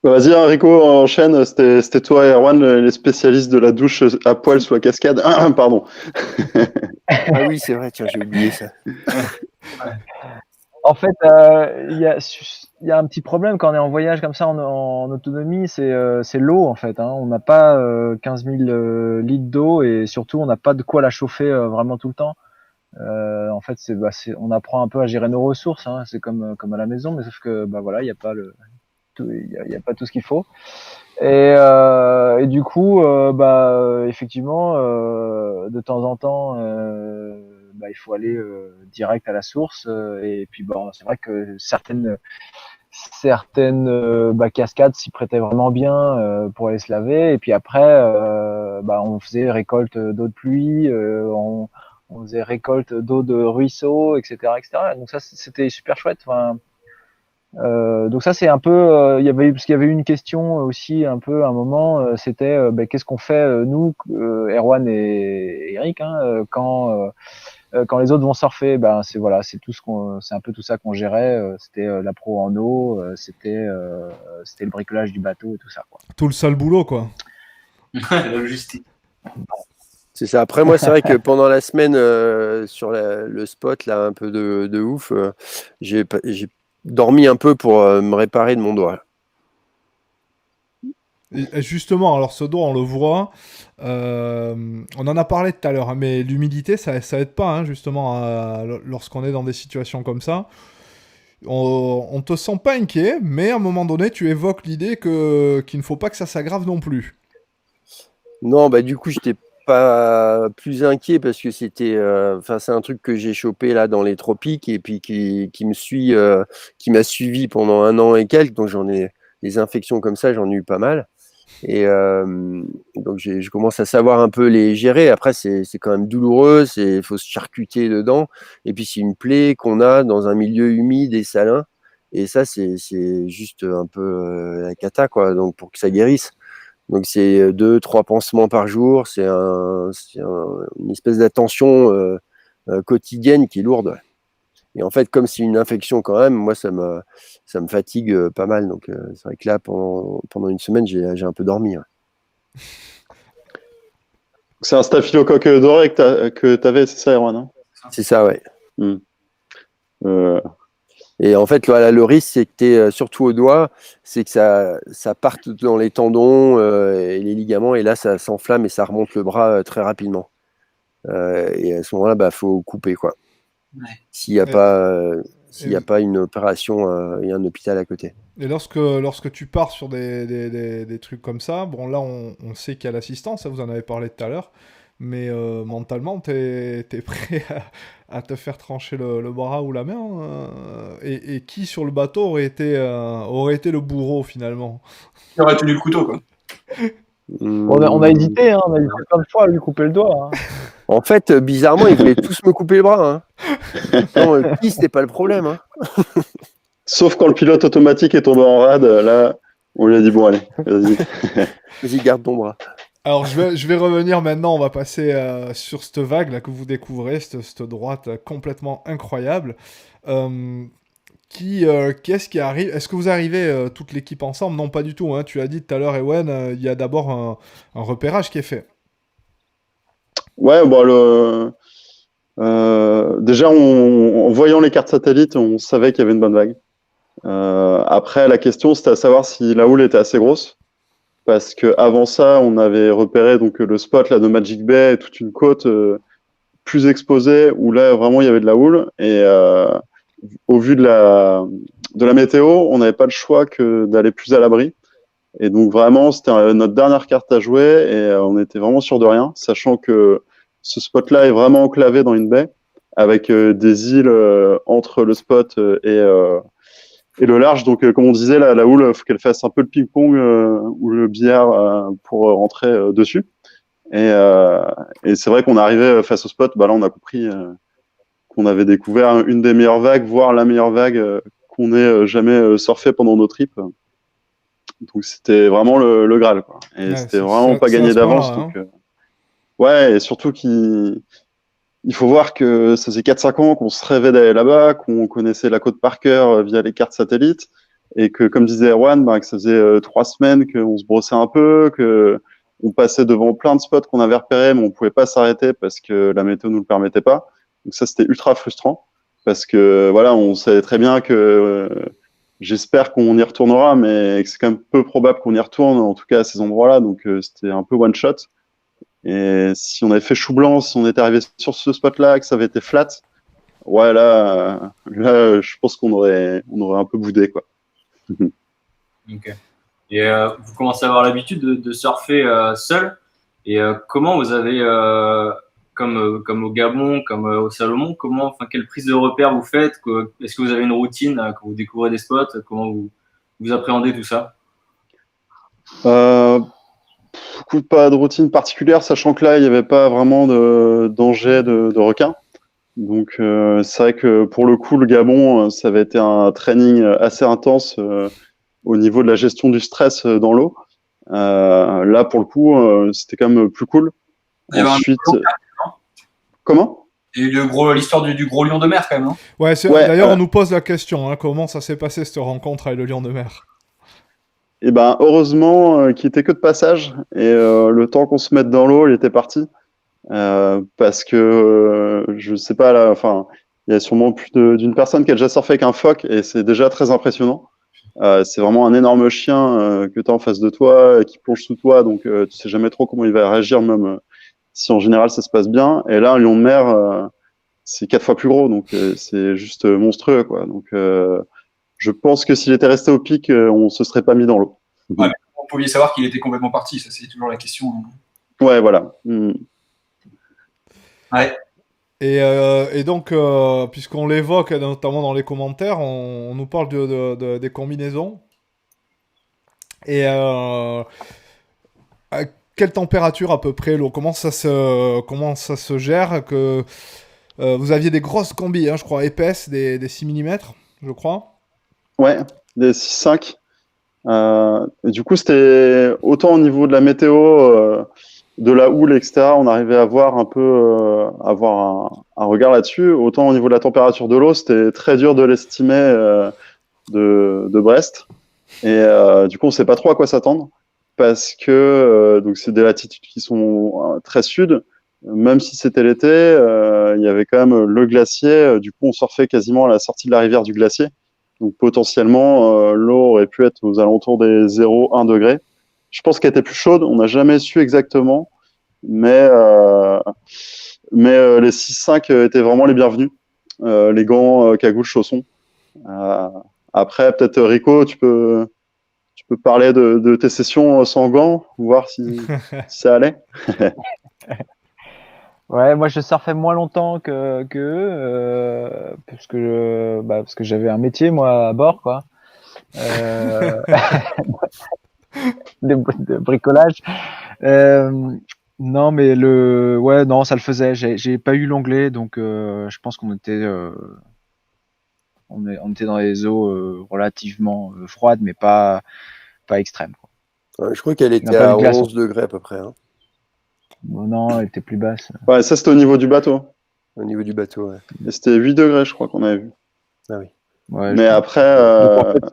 Vas-y, hein, Rico, enchaîne. C'était toi et Erwan, les spécialistes de la douche à poil sous la cascade. Pardon. Ah oui, c'est vrai, tiens, j'ai oublié ça. En fait, il y a un petit problème quand on est en voyage comme ça en autonomie, c'est l'eau en fait. Hein. On n'a pas 15 000 litres d'eau et surtout on n'a pas de quoi la chauffer vraiment tout le temps. En fait, on apprend un peu à gérer nos ressources. Hein. C'est comme à la maison, mais sauf que bah voilà, il y a pas il y a pas tout ce qu'il faut. Et du coup, effectivement, de temps en temps, il faut aller direct à la source. Et puis, bon, c'est vrai que certaines cascades s'y prêtaient vraiment bien pour aller se laver. Et puis après, on faisait récolte d'eau de pluie, on faisait récolte d'eau de ruisseau, etc., etc. Donc ça, c'était super chouette. Enfin, donc ça c'est un peu parce qu'il y avait eu une question aussi un peu à un moment c'était qu'est-ce qu'on fait nous Erwan et Eric quand les autres vont surfer c'est un peu tout ça qu'on gérait c'était la pro en eau c'était le bricolage du bateau et tout ça quoi. Tout le sale boulot, quoi. La logistique. C'est ça. Après, moi, c'est vrai que pendant la semaine, sur le spot, là, un peu de ouf, j'ai dormi un peu pour me réparer de mon doigt. Et justement, alors ce doigt, on le voit, on en a parlé tout à l'heure, hein, mais l'humidité, ça aide pas, hein, justement, lorsqu'on est dans des situations comme ça. On te sent pas inquiet, mais à un moment donné, tu évoques l'idée qu'il ne faut pas que ça s'aggrave non plus. Non, bah du coup, j'étais pas plus inquiet parce que c'était, c'est un truc que j'ai chopé là dans les tropiques et puis qui me suit, qui m'a suivi pendant 1 an et quelques. Donc j'en ai des infections comme ça, j'en ai eu pas mal. Et donc je commence à savoir un peu les gérer. Après, c'est quand même douloureux, il faut se charcuter dedans. Et puis c'est une plaie qu'on a dans un milieu humide et salin. Et ça, c'est juste un peu la cata, quoi. Donc pour que ça guérisse. Donc c'est 2-3 pansements par jour. C'est une espèce d'attention quotidienne qui est lourde. Et en fait, comme c'est une infection quand même, moi ça me fatigue pas mal. Donc c'est vrai que là, pendant une semaine, j'ai un peu dormi. Ouais. C'est un staphylocoque doré que t'avais, c'est ça, Erwan, hein? C'est ça, ouais. Euh, Et en fait, voilà, le risque, c'était surtout au doigt, c'est que ça parte dans les tendons et les ligaments, et là, ça s'enflamme et ça remonte le bras très rapidement. Et à ce moment-là, faut couper, quoi. Ouais. S'il n'y a pas une opération et un hôpital à côté. Et lorsque tu pars sur des trucs comme ça, bon là on sait qu'il y a l'assistance, ça, vous en avez parlé tout à l'heure, mais mentalement t'es prêt à te faire trancher le bras ou la main, et qui sur le bateau aurait été le bourreau finalement? Il aurait tenu le couteau, quoi. On a hésité, hein, on a hésité plein de fois à lui couper le doigt. Hein. En fait, bizarrement, ils voulaient tous me couper le bras. Hein. Non, qui, c'était pas le problème. Hein. Sauf quand le pilote automatique est tombé en rade, là, on lui a dit bon allez, vas-y. Vas-y, garde ton bras. Alors je vais revenir maintenant, on va passer sur cette vague là que vous découvrez, cette droite complètement incroyable. Qu'est-ce qui arrive? Est-ce que vous arrivez toute l'équipe ensemble? Non, pas du tout. Hein. Tu l'as dit tout à l'heure, Ewen, il y a d'abord un repérage qui est fait. Ouais, déjà en voyant les cartes satellites, on savait qu'il y avait une bonne vague. Après, la question c'était à savoir si la houle était assez grosse, parce que avant ça, on avait repéré donc le spot là de Magic Bay et toute une côte plus exposée où là vraiment il y avait de la houle et au vu de la météo, on n'avait pas le choix que d'aller plus à l'abri. Et donc vraiment, c'était notre dernière carte à jouer et on était vraiment sûr de rien, sachant que ce spot-là est vraiment enclavé dans une baie avec des îles entre le spot et le large. Donc comme on disait, la houle, faut qu'elle fasse un peu le ping-pong ou le billard pour rentrer dessus. Et c'est vrai qu'on est arrivé face au spot, là on a compris qu'on avait découvert une des meilleures vagues, voire la meilleure vague qu'on ait jamais surfé pendant nos trips. Donc c'était vraiment le Graal, quoi. Et c'était vraiment pas gagné d'avance. Hein. Donc, ouais, et surtout qu'il faut voir que ça faisait 4-5 ans qu'on se rêvait d'aller là-bas, qu'on connaissait la côte par cœur via les cartes satellites, et que, comme disait Erwan, que ça faisait 3 semaines qu'on se brossait un peu, que on passait devant plein de spots qu'on avait repérés, mais on pouvait pas s'arrêter parce que la météo nous le permettait pas. Donc ça, c'était ultra frustrant. parce que voilà, on savait très bien que j'espère qu'on y retournera, mais que c'est quand même peu probable qu'on y retourne, en tout cas à ces endroits-là. Donc c'était un peu one shot. Et si on avait fait chou blanc, si on était arrivé sur ce spot-là, que ça avait été flat, ouais, là, je pense on aurait un peu boudé, quoi. Ok. Et vous commencez à avoir l'habitude de surfer seul. Et comment vous avez, comme au Gabon, comme au Salomon, quelle prise de repère vous faites? Est-ce que vous avez une routine quand vous découvrez des spots? Comment vous appréhendez tout ça? Écoute, pas de routine particulière, sachant que là, il n'y avait pas vraiment de danger de requin. Donc, c'est vrai que pour le coup, le Gabon, ça avait été un training assez intense au niveau de la gestion du stress dans l'eau. Là, pour le coup, c'était quand même plus cool. Il y avait un Ensuite, gros cas, non comment? Il y a eu l'histoire du gros lion de mer, quand même, non? Ouais, Ouais, d'ailleurs, on nous pose la question, hein, comment ça s'est passé cette rencontre avec le lion de mer? Eh ben, heureusement qu'il était que de passage et le temps qu'on se mette dans l'eau, il était parti. Parce que je sais pas là, enfin, il y a sûrement plus d'une personne qui a déjà surfé avec un phoque et c'est déjà très impressionnant. C'est vraiment un énorme chien que tu as en face de toi, qui plonge sous toi, donc tu sais jamais trop comment il va réagir, même si en général ça se passe bien. Et là, un lion de mer, c'est 4 fois plus gros, donc c'est juste monstrueux, quoi. Donc je pense que s'il était resté au pic, on se serait pas mis dans l'eau. Ouais, mais vous pouviez savoir qu'il était complètement parti, ça c'est toujours la question. Ouais, voilà. Ouais. Et donc, puisqu'on l'évoque notamment dans les commentaires, on nous parle des combinaisons. Et à quelle température à peu près l'eau? Comment ça se gère que vous aviez des grosses combis, hein, je crois, épaisses, des 6 mm, je crois. Ouais, des 6-5. Et du coup, c'était autant au niveau de la météo, de la houle, etc. On arrivait à voir un peu, avoir un regard là-dessus. Autant au niveau de la température de l'eau, c'était très dur de l'estimer de Brest. Et du coup, on ne sait pas trop à quoi s'attendre parce que donc c'est des latitudes qui sont très sud. Même si c'était l'été, il y avait quand même le glacier. Du coup, on surfait quasiment à la sortie de la rivière du glacier. Donc potentiellement, l'eau aurait pu être aux alentours des 0,1 degré. Je pense qu'elle était plus chaude. On n'a jamais su exactement, mais les 6-5 étaient vraiment les bienvenus. Les gants, cagoules, chaussons. Euh, Après, peut-être Rico, tu peux parler de tes sessions sans gants, voir si ça allait. Ouais, moi je surfais moins longtemps que eux, parce que j'avais un métier moi à bord, quoi. Euh, de bricolage. Euh, non, mais ouais, non, ça le faisait. J'ai pas eu l'onglet, donc je pense qu'on était, on était dans des eaux relativement froides, mais pas extrêmes, quoi. Je crois qu'elle On n'a était pas eu à de glaçons. 11 degrés à peu près, hein, Non, elle était plus basse. Ouais, ça c'était au niveau du bateau. au niveau du bateau. Ouais. Et c'était 8 degrés, je crois qu'on avait vu. Ah oui. Ouais, Mais après, donc, en fait,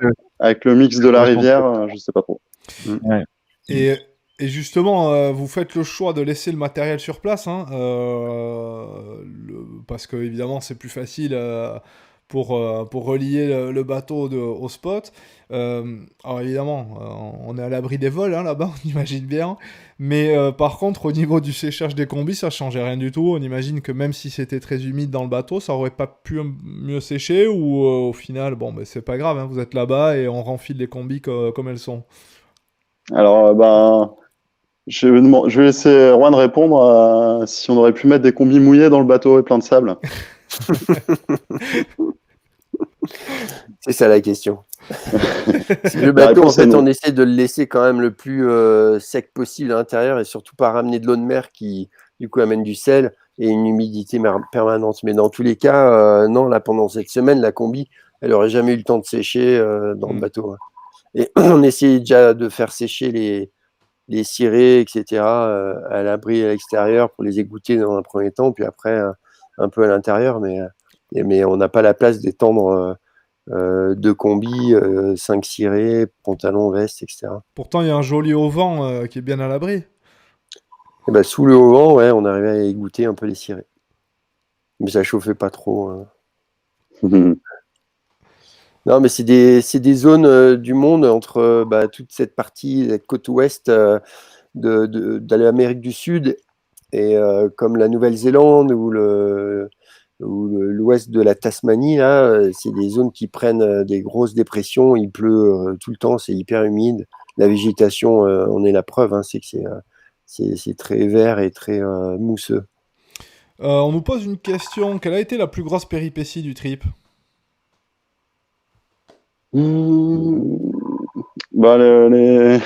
avec le mix de la correspond rivière, je sais pas trop. ouais. Et justement, vous faites le choix de laisser le matériel sur place, hein, parce que évidemment c'est plus facile pour relier le bateau au spot. Alors évidemment, on est à l'abri des vols, hein, là-bas, on imagine bien. Mais par contre, au niveau du séchage des combis, ça changeait rien du tout. On imagine que même si c'était très humide dans le bateau, ça aurait pas pu mieux sécher, ou au final, bon, ben c'est pas grave, hein, vous êtes là-bas et on renfile les combis comme elles sont. Alors, je vais laisser Juan répondre à si on aurait pu mettre des combis mouillés dans le bateau et plein de sable. C'est ça la question. Si le La bateau, en réponse est fait, non. on essaie de le laisser quand même le plus sec possible à l'intérieur et surtout pas ramener de l'eau de mer qui, du coup, amène du sel et une humidité permanente. Mais dans tous les cas, non, là, pendant cette semaine, la combi, elle aurait jamais eu le temps de sécher dans le bateau, hein. Et on essayait déjà de faire sécher les cirés, etc., à l'abri à l'extérieur pour les égoutter dans un premier temps, puis après, un peu à l'intérieur. Mais on n'a pas la place d'étendre 2 combis, 5 cirés, pantalon, veste, etc. Pourtant, il y a un joli auvent qui est bien à l'abri. Et ben, sous le haut vent, ouais, on arrivait à égoutter un peu les cirés. Mais ça chauffait pas trop. Non, mais c'est des zones du monde entre toute cette partie, la côte ouest de l'Amérique du Sud et comme la Nouvelle-Zélande ou l'ouest de la Tasmanie, là, c'est des zones qui prennent des grosses dépressions. Il pleut tout le temps, c'est hyper humide. La végétation, on est la preuve, hein, c'est que c'est très vert et très mousseux. On nous pose une question. Quelle a été la plus grosse péripétie du trip? Bah, les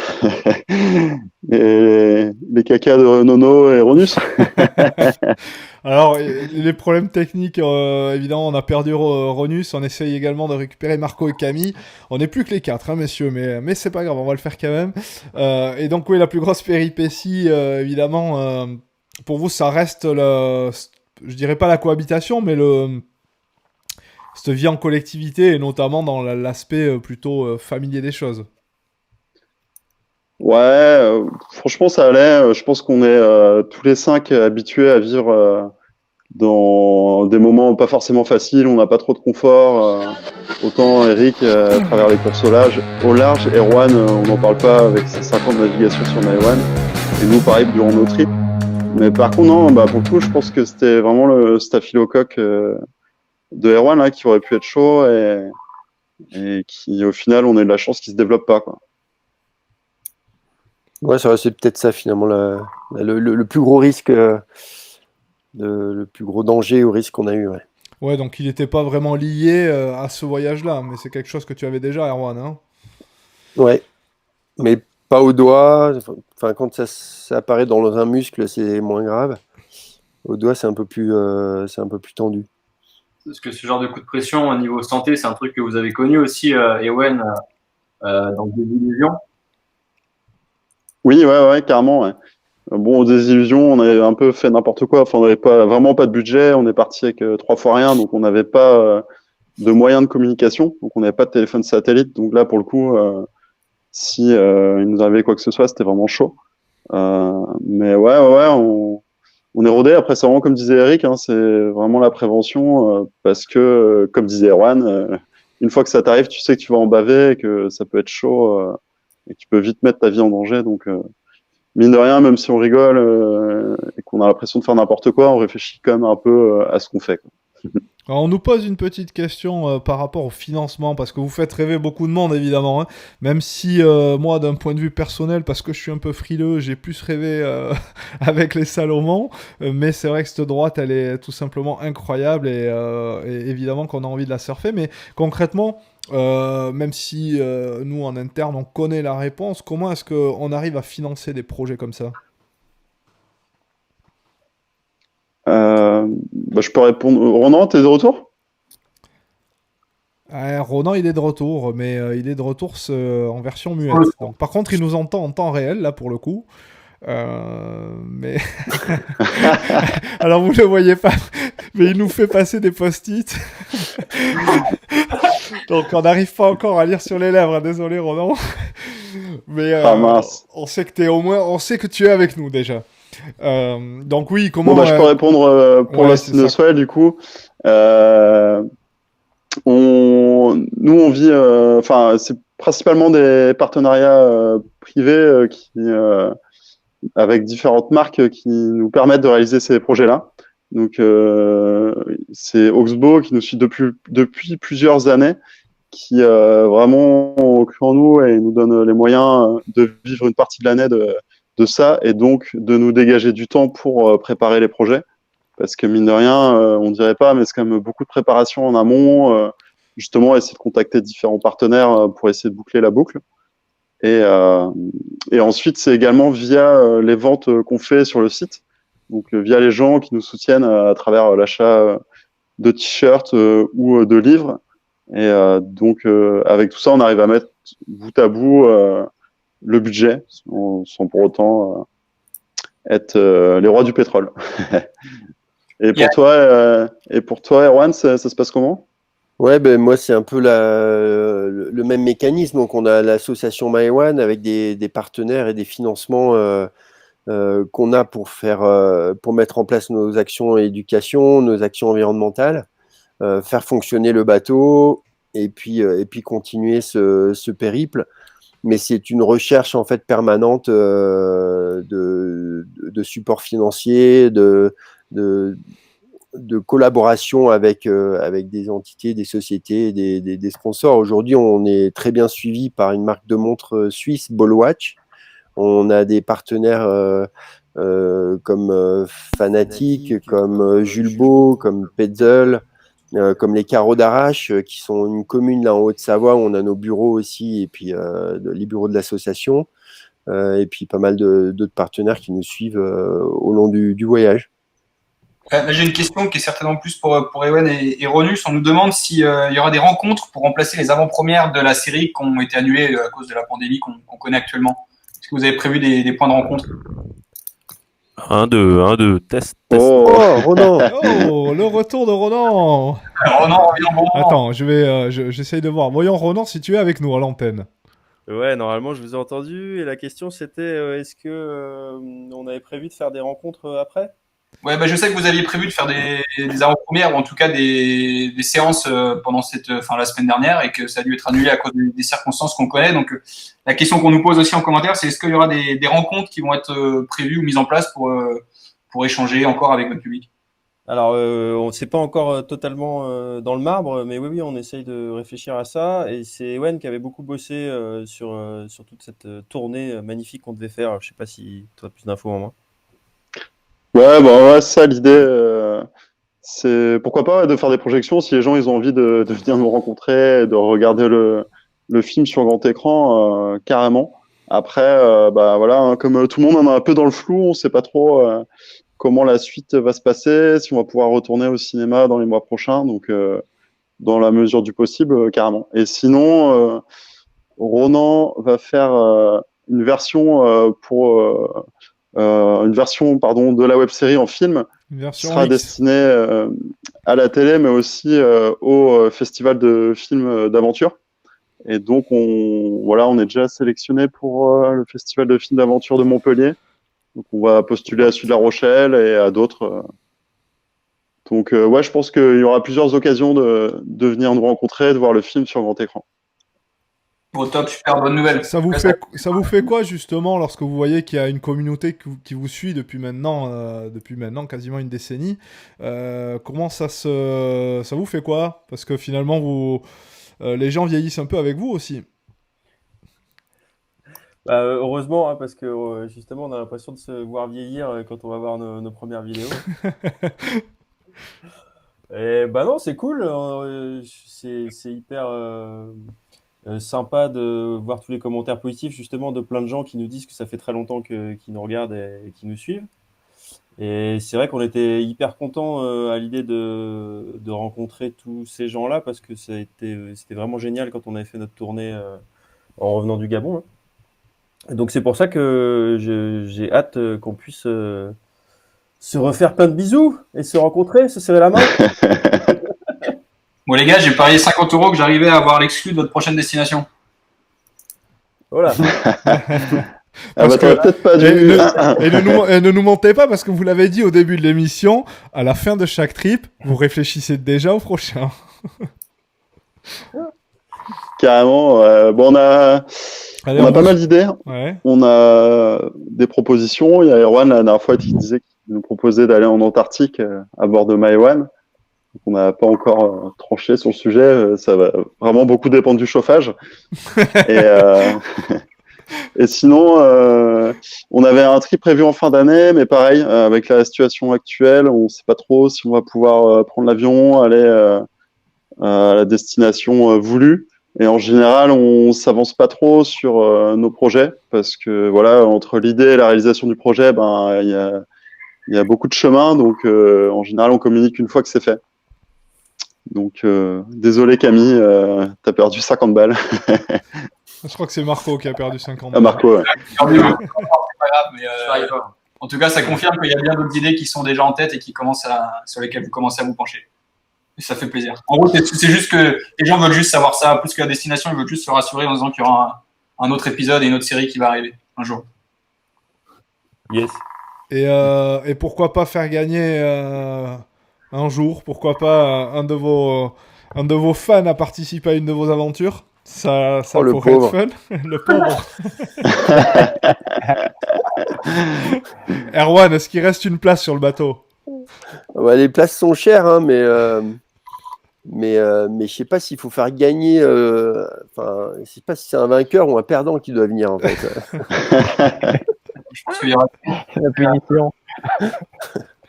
cacas de Nono et Ronus. Alors, les problèmes techniques, évidemment, on a perdu Ronus, on essaye également de récupérer Marco et Camille. On n'est plus que les 4, hein, messieurs, mais c'est pas grave, on va le faire quand même. Et donc, oui, la plus grosse péripétie, évidemment, pour vous, ça reste, je dirais pas la cohabitation, mais cette vie en collectivité, et notamment dans l'aspect plutôt familier des choses. Ouais, franchement, ça allait. Je pense qu'on est tous les 5 habitués à vivre dans des moments pas forcément faciles. On n'a pas trop de confort. Autant Eric, à travers les courses au large, Erwan, on n'en parle pas avec ses 5 ans de navigation sur Maïwan. Et nous, pareil, durant nos trips. Mais par contre, non, pour le coup, je pense que c'était vraiment le staphylocoque de Erwan là, qui aurait pu être chaud et qui, au final, on a eu de la chance qu'il se développe pas, quoi. Ouais, c'est peut-être ça finalement le plus gros risque, le plus gros danger ou risque qu'on a eu. Ouais. Ouais, donc il n'était pas vraiment lié à ce voyage-là, mais c'est quelque chose que tu avais déjà, Erwan, hein? Ouais, mais pas au doigt. Enfin, quand ça apparaît dans un muscle, c'est moins grave. Au doigt, c'est un peu plus tendu. Parce que ce genre de coup de pression au niveau santé, c'est un truc que vous avez connu aussi, Ewen, dans des illusions. Oui, ouais, carrément, ouais. Bon, aux désillusions, on avait un peu fait n'importe quoi. Enfin, on n'avait vraiment pas de budget. On est parti avec 3 fois rien, donc on n'avait pas de moyens de communication. Donc on n'avait pas de téléphone satellite. Donc là, pour le coup, si il nous arrivait quoi que ce soit, c'était vraiment chaud. Mais ouais, on est rodé. Après, c'est vraiment comme disait Eric, hein, c'est vraiment la prévention parce que, comme disait Erwan, une fois que ça t'arrive, tu sais que tu vas en baver, et que ça peut être chaud et que tu peux vite mettre ta vie en danger. Donc mine de rien, même si on rigole et qu'on a l'impression de faire n'importe quoi, on réfléchit quand même un peu à ce qu'on fait, quoi. Alors, on nous pose une petite question par rapport au financement, parce que vous faites rêver beaucoup de monde, évidemment, hein. Même si, moi, d'un point de vue personnel, parce que je suis un peu frileux, j'ai plus rêvé avec les Salomon. Mais c'est vrai que cette droite, elle est tout simplement incroyable, et évidemment qu'on a envie de la surfer. Mais concrètement, même si nous, en interne, on connaît la réponse, comment est-ce qu'on arrive à financer des projets comme ça? Je peux répondre. Ronan, t'es de retour? Ronan, il est de retour, mais il est de retour en version muette. Donc, par contre, il nous entend en temps réel, là, pour le coup. Mais alors, vous le voyez pas, mais il nous fait passer des post-it. Donc, on n'arrive pas encore à lire sur les lèvres, hein. Désolé, Ronan. Mais Ah mince. on sait que on sait que tu es avec nous déjà. Donc oui, comment... Bon, je peux répondre pour ouais, Lost c'est in the ça. Swell, du coup. Nous, on vit, enfin, c'est principalement des partenariats privés avec différentes marques qui nous permettent de réaliser ces projets-là. Donc, c'est Oxbow qui nous suit depuis plusieurs années, qui vraiment ont cru en nous et nous donne les moyens de vivre une partie de l'année de ça et donc de nous dégager du temps pour préparer les projets. Parce que mine de rien, on dirait pas, mais c'est quand même beaucoup de préparation en amont, justement essayer de contacter différents partenaires pour essayer de boucler la boucle. Et ensuite, c'est également via les ventes qu'on fait sur le site, donc via les gens qui nous soutiennent à travers l'achat de t-shirts ou de livres. Et donc, avec tout ça, on arrive à mettre bout à bout le budget sans pour autant être les rois du pétrole. Et pour toi, Erwan, ça se passe comment? Ouais, ben moi c'est un peu le même mécanisme. Donc on a l'association Maïwan avec des partenaires et des financements qu'on a pour mettre en place nos actions éducation, nos actions environnementales. faire fonctionner le bateau et puis continuer ce périple. Mais c'est une recherche en fait permanente de support financier, de collaboration avec des entités, des sociétés, des sponsors. Aujourd'hui, on est très bien suivi par une marque de montres suisse, Ballwatch. On a des partenaires comme Fanatic, comme Julbo, comme Petzl, comme les Carreaux d'Arrache, qui sont une commune là en Haute-Savoie où on a nos bureaux aussi, et puis les bureaux de l'association, et puis pas mal d'autres partenaires qui nous suivent au long du voyage. J'ai une question qui est certainement plus pour Ewen et Ronus. On nous demande s'il y aura des rencontres pour remplacer les avant-premières de la série qui ont été annulées à cause de la pandémie qu'on connaît actuellement. Est-ce que vous avez prévu des points de rencontre? 1, 2, test. Oh, Ronan. Oh, le retour de Ronan. Ronan revient au bon moment. Attends, j'essaye de voir. Voyons Ronan si tu es avec nous à l'antenne. Ouais, normalement, je vous ai entendu. Et la question, c'était est-ce que on avait prévu de faire des rencontres après? Ouais, je sais que vous aviez prévu de faire des avant-premières ou en tout cas des séances pendant la semaine dernière et que ça a dû être annulé à cause des circonstances qu'on connaît. Donc, la question qu'on nous pose aussi en commentaire, c'est est-ce qu'il y aura des rencontres qui vont être prévues ou mises en place pour échanger encore avec votre public? Alors, on ne sait pas encore totalement dans le marbre, mais oui, on essaye de réfléchir à ça. Et c'est Ewen qui avait beaucoup bossé sur toute cette tournée magnifique qu'on devait faire. Je sais pas si tu as plus d'infos en moi. Ouais, ça l'idée, c'est pourquoi pas de faire des projections si les gens ils ont envie de venir nous rencontrer, de regarder le film sur grand écran, carrément. Après, voilà, hein, comme tout le monde on est un peu dans le flou, on sait pas trop comment la suite va se passer, si on va pouvoir retourner au cinéma dans les mois prochains, donc dans la mesure du possible, carrément. Et sinon, Ronan va faire une version de la web-série en film Une qui version sera X. destinée à la télé, mais aussi au festival de films d'aventure. Et donc, on est déjà sélectionné pour le festival de films d'aventure de Montpellier. Donc, on va postuler à celui de La Rochelle et à d'autres. Donc, je pense qu'il y aura plusieurs occasions de venir nous rencontrer, de voir le film sur grand écran. Au top, super bonne nouvelle. Ça vous fait quoi justement lorsque vous voyez qu'il y a une communauté qui vous suit depuis maintenant quasiment une décennie? Comment ça vous fait quoi? Parce que finalement les gens vieillissent un peu avec vous aussi. Heureusement, hein, parce que justement, on a l'impression de se voir vieillir quand on va voir nos premières vidéos. Et non, c'est cool. C'est hyper sympa de voir tous les commentaires positifs, justement, de plein de gens qui nous disent que ça fait très longtemps qu'ils nous regardent et qu'ils nous suivent. Et c'est vrai qu'on était hyper contents à l'idée de rencontrer tous ces gens-là parce que c'était vraiment génial quand on avait fait notre tournée en revenant du Gabon, hein. Et donc c'est pour ça que j'ai hâte qu'on puisse se refaire plein de bisous et se rencontrer, se serrer la main. Bon, les gars, j'ai parié 50 € que j'arrivais à avoir l'exclu de votre prochaine destination. Voilà. T'aurais peut-être pas dû. Et ne nous mentez pas parce que vous l'avez dit au début de l'émission, à la fin de chaque trip, vous réfléchissez déjà au prochain. Carrément. On a pas mal d'idées. Ouais. On a des propositions. Il y a Erwan la dernière fois qui disait qu'il nous proposait d'aller en Antarctique à bord de Maïwan. On n'a pas encore tranché sur le sujet. Ça va vraiment beaucoup dépendre du chauffage. Et sinon, on avait un trip prévu en fin d'année, mais pareil, avec la situation actuelle, on ne sait pas trop si on va pouvoir prendre l'avion, aller à la destination voulue. Et en général, on s'avance pas trop sur nos projets parce que voilà, entre l'idée et la réalisation du projet, il y a beaucoup de chemin. Donc, en général, on communique une fois que c'est fait. Donc, désolé Camille, t'as perdu 50 balles. Je crois que c'est Marco qui a perdu 50 balles. Marco, ouais. C'est pas grave, mais en tout cas, ça confirme qu'il y a bien d'autres idées qui sont déjà en tête et sur lesquelles vous commencez à vous pencher. Et ça fait plaisir. En gros, c'est juste que les gens veulent juste savoir ça, plus que la destination, ils veulent juste se rassurer en disant qu'il y aura un autre épisode et une autre série qui va arriver un jour. Yes. Et pourquoi pas faire gagner un jour, pourquoi pas, un de vos fans a participé à une de vos aventures. Ça Oh, le pourrait être pauvre. fun. Le pauvre. Erwan, est-ce qu'il reste une place sur le bateau? Ouais, les places sont chères, hein, mais je sais pas s'il faut faire gagner. Enfin, je sais pas si c'est un vainqueur ou un perdant qui doit venir en fait. Je pense qu'il y aura La punition.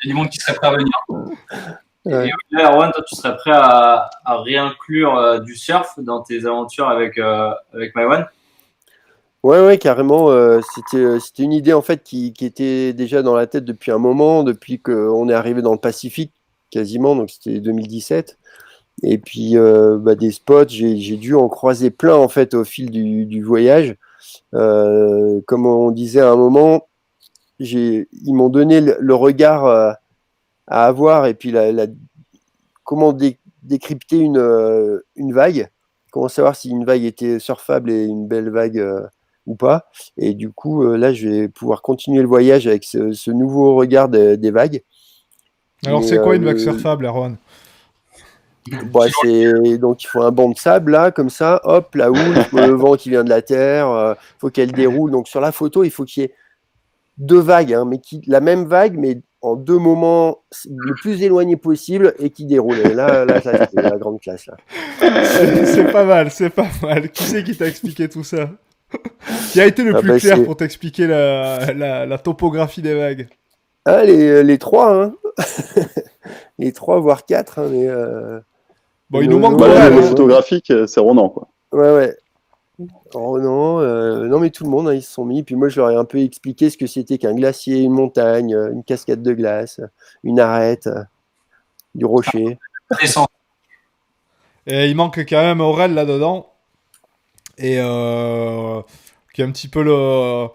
du monde qui serait prêt à venir. Ouais. Et là, Erwan, toi, tu serais prêt à réinclure du surf dans tes aventures avec Maïwan? Ouais, carrément. C'était une idée en fait qui était déjà dans la tête depuis un moment, depuis qu'on est arrivé dans le Pacifique quasiment, donc c'était 2017. Et puis des spots, j'ai dû en croiser plein en fait au fil du voyage. Comme on disait à un moment, ils m'ont donné le regard à avoir et puis comment décrypter une vague, comment savoir si une vague était surfable et une belle vague ou pas. Et du coup, là, je vais pouvoir continuer le voyage avec ce nouveau regard des vagues. Alors, Mais c'est quoi une vague surfable, Erwan? donc il faut un banc de sable là, comme ça, hop, la houle, il faut le vent qui vient de la terre, il faut qu'elle déroule. Donc sur la photo, il faut qu'il y ait deux vagues, hein, mais la même vague, mais en deux moments le plus éloignés possible et qui déroulent. Et là, ça, c'est la grande classe là. C'est pas mal, c'est pas mal. Qui c'est qui t'a expliqué tout ça? Qui a été le Ah plus bah, clair c'est pour t'expliquer la topographie des vagues? les trois, hein. Les trois voire quatre, hein, mais Bon, il nous manque Bah, le Aurel, niveau hein. photographique, c'est Ronan, quoi. Ouais. Oh non, non mais tout le monde, hein, ils se sont mis. Puis moi, je leur ai un peu expliqué ce que c'était qu'un glacier, une montagne, une cascade de glace, une arête, du rocher. Descendre. Et il manque quand même Aurel là-dedans. Et qui est un petit peu le...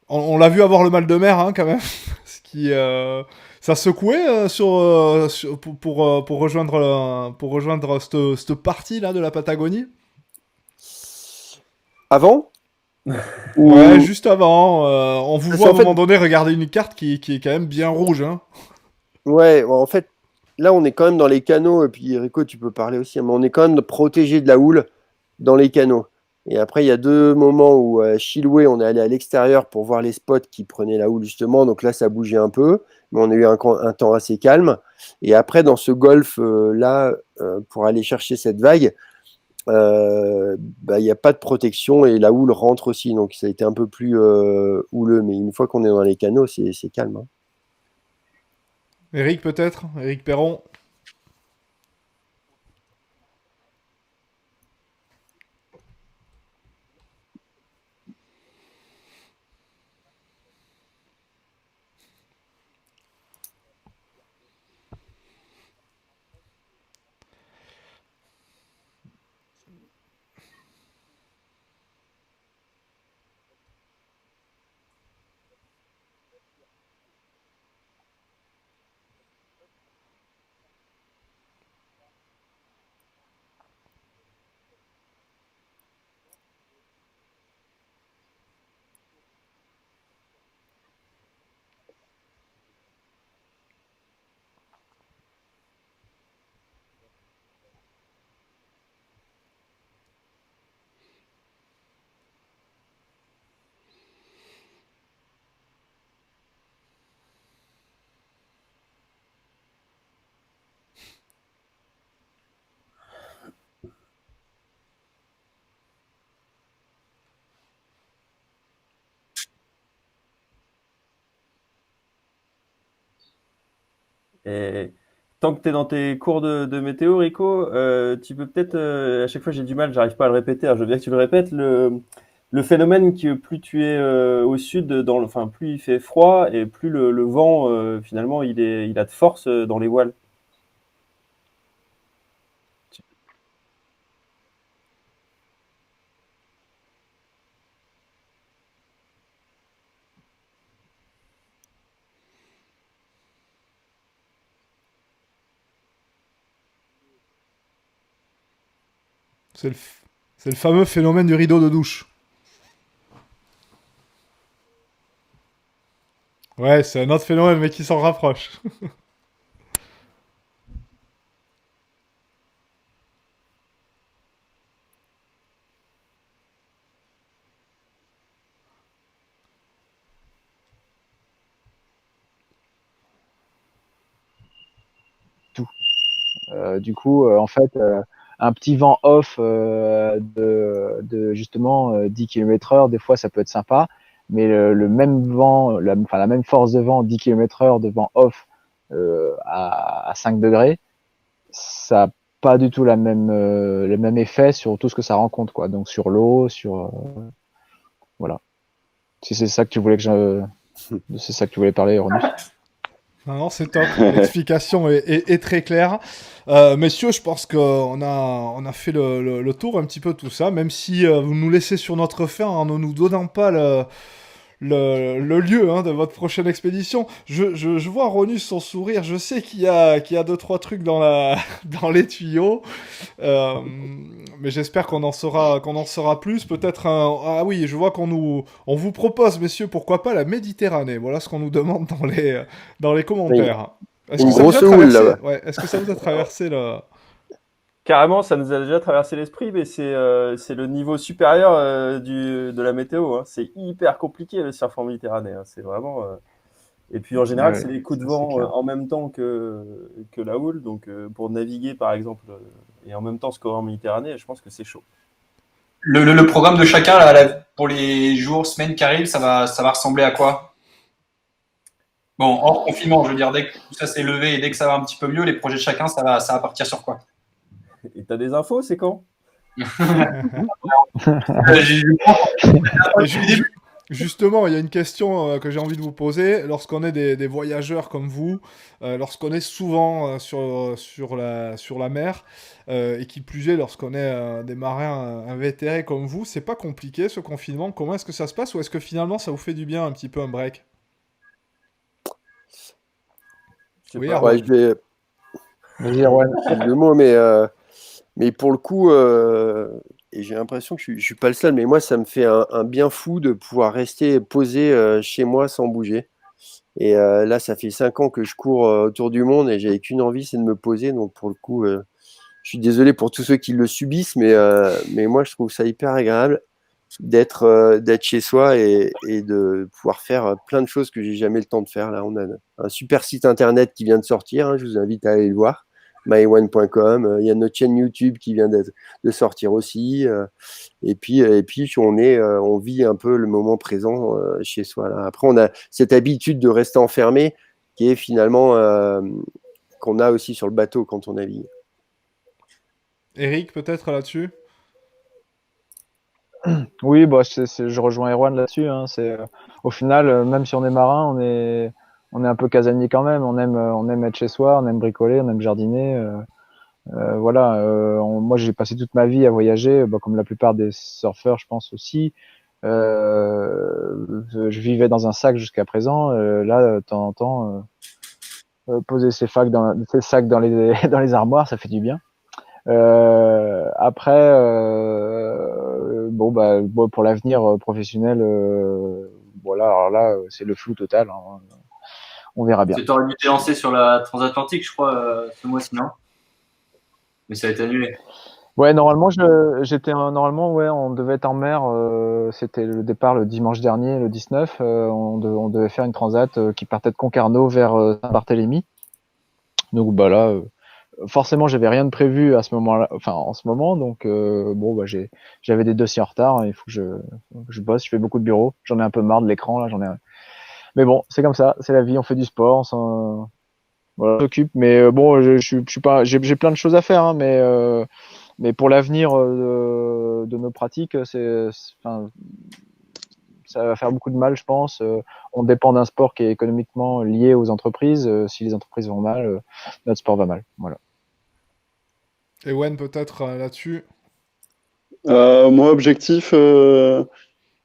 On l'a vu avoir le mal de mer, hein, quand même. Ce qui... ça secouait pour rejoindre cette partie-là de la Patagonie. Avant? Ouais, juste avant. On vous Parce voit à un qu'en fait- moment donné regarder une carte qui est quand même bien rouge, hein. Ouais, en fait, là, on est quand même dans les canaux. Et puis, Rico, tu peux parler aussi, hein, mais on est quand même protégé de la houle dans les canaux. Et après, il y a deux moments où à Chiloué, on est allé à l'extérieur pour voir les spots qui prenaient la houle, justement. Donc là, ça bougeait un peu, mais on a eu un temps assez calme. Et après, dans ce golfe là, pour aller chercher cette vague, il n'y a pas de protection et la houle rentre aussi. Donc ça a été un peu plus houleux. Mais une fois qu'on est dans les canaux, c'est calme, hein. Eric, peut-être? Eric Perron? Et tant que tu es dans tes cours de météo, Rico, tu peux peut-être, à chaque fois j'ai du mal, j'arrive pas à le répéter, alors je veux bien que tu le répètes, le phénomène que plus tu es au sud, enfin plus il fait froid et plus le vent finalement il a de force dans les voiles. C'est le, f- c'est le fameux phénomène du rideau de douche. Ouais, c'est un autre phénomène, mais qui s'en rapproche. tout. Du coup, en fait, un petit vent off de justement 10 km/h, des fois, ça peut être sympa. Mais le même vent, la même force de vent, 10 km/h de vent off à 5 degrés, ça n'a pas du tout le même effet sur tout ce que ça rencontre, quoi. Donc sur l'eau, voilà. Si c'est ça que tu voulais c'est ça que tu voulais parler, Ronus. Non, c'est top. L'explication est très claire. Messieurs, je pense qu'on a fait le tour un petit peu de tout ça, même si vous nous laissez sur notre faim en ne nous donnant pas le lieu de votre prochaine expédition. Je vois Ronus son sourire. Je sais qu'il y a 2-3 trucs dans les tuyaux. Mais j'espère qu'on en saura plus. Peut-être ah oui, je vois on vous propose, messieurs, pourquoi pas la Méditerranée. Voilà ce qu'on nous demande dans les commentaires. Est-ce que ça vous a traversé Est-ce que ça vous a traversé là? Carrément, ça nous a déjà traversé l'esprit, mais c'est le niveau supérieur de la météo. Hein. C'est hyper compliqué le surf en Méditerranée. Hein. C'est vraiment. Et puis en général, c'est les coups de vent en même temps que la houle. Donc pour naviguer, par exemple, et en même temps scorer en Méditerranée, je pense que c'est chaud. Le programme de chacun là, pour les jours, semaines qui arrivent, ça va ressembler à quoi? Bon, hors confinement, je veux dire, dès que tout ça s'est levé et dès que ça va un petit peu mieux, les projets de chacun, ça va partir sur quoi? Et t'as des infos, c'est quand? Justement, il y a une question que j'ai envie de vous poser. Lorsqu'on est des voyageurs comme vous, lorsqu'on est souvent sur la mer, et qui plus est lorsqu'on est des marins invétérés comme vous, c'est pas compliqué ce confinement? Comment est-ce que ça se passe? Ou est-ce que finalement ça vous fait du bien un petit peu un break? Oui, je vais... Vas-y, Erwan. deux mots, mais pour le coup, et j'ai l'impression que je suis pas le seul, mais moi, ça me fait un bien fou de pouvoir rester posé chez moi sans bouger. Et là, ça fait 5 ans que je cours autour du monde et j'avais qu'une envie, c'est de me poser. Donc pour le coup, je suis désolé pour tous ceux qui le subissent, mais moi, je trouve ça hyper agréable d'être chez soi et de pouvoir faire plein de choses que j'ai jamais le temps de faire. Là, on a un super site internet qui vient de sortir. Hein, je vous invite à aller le voir. myone.com. Il y a notre chaîne YouTube qui vient de sortir aussi. Et puis on vit un peu le moment présent chez soi. Là. Après, on a cette habitude de rester enfermé qui est finalement qu'on a aussi sur le bateau quand on navigue. Eric, peut-être là-dessus? Oui, bah, je rejoins Erwan là-dessus. Hein. Au final, même si on est marin, on est un peu casanier quand même. On aime être chez soi, on aime bricoler, on aime jardiner. Voilà. Moi, j'ai passé toute ma vie à voyager, comme la plupart des surfeurs, je pense aussi. Je vivais dans un sac jusqu'à présent. Là, de temps en temps, poser ses sacs dans dans les armoires, ça fait du bien. Après, pour l'avenir professionnel, voilà, alors là, c'est le flou total. Hein. On verra bien. Tu aurais dû te lancer sur la transatlantique, je crois, ce mois-ci, non? Mais ça a été annulé. Ouais, normalement, on devait être en mer. C'était le départ le dimanche dernier, le 19. On devait faire une transat qui partait de Concarneau vers Saint-Barthélemy. Donc, bah là. Forcément, j'avais rien de prévu à ce moment-là, enfin en ce moment, donc j'avais des dossiers en retard. Il faut que je bosse, je fais beaucoup de bureaux. J'en ai un peu marre de l'écran là, Mais bon, c'est comme ça, c'est la vie. On fait du sport, on s'occupe. Mais bon, je suis pas, j'ai plein de choses à faire, hein, mais pour l'avenir de nos pratiques, ça va faire beaucoup de mal, je pense. On dépend d'un sport qui est économiquement lié aux entreprises. Si les entreprises vont mal, notre sport va mal. Voilà. Et Wen, peut-être là-dessus? Moi, objectif,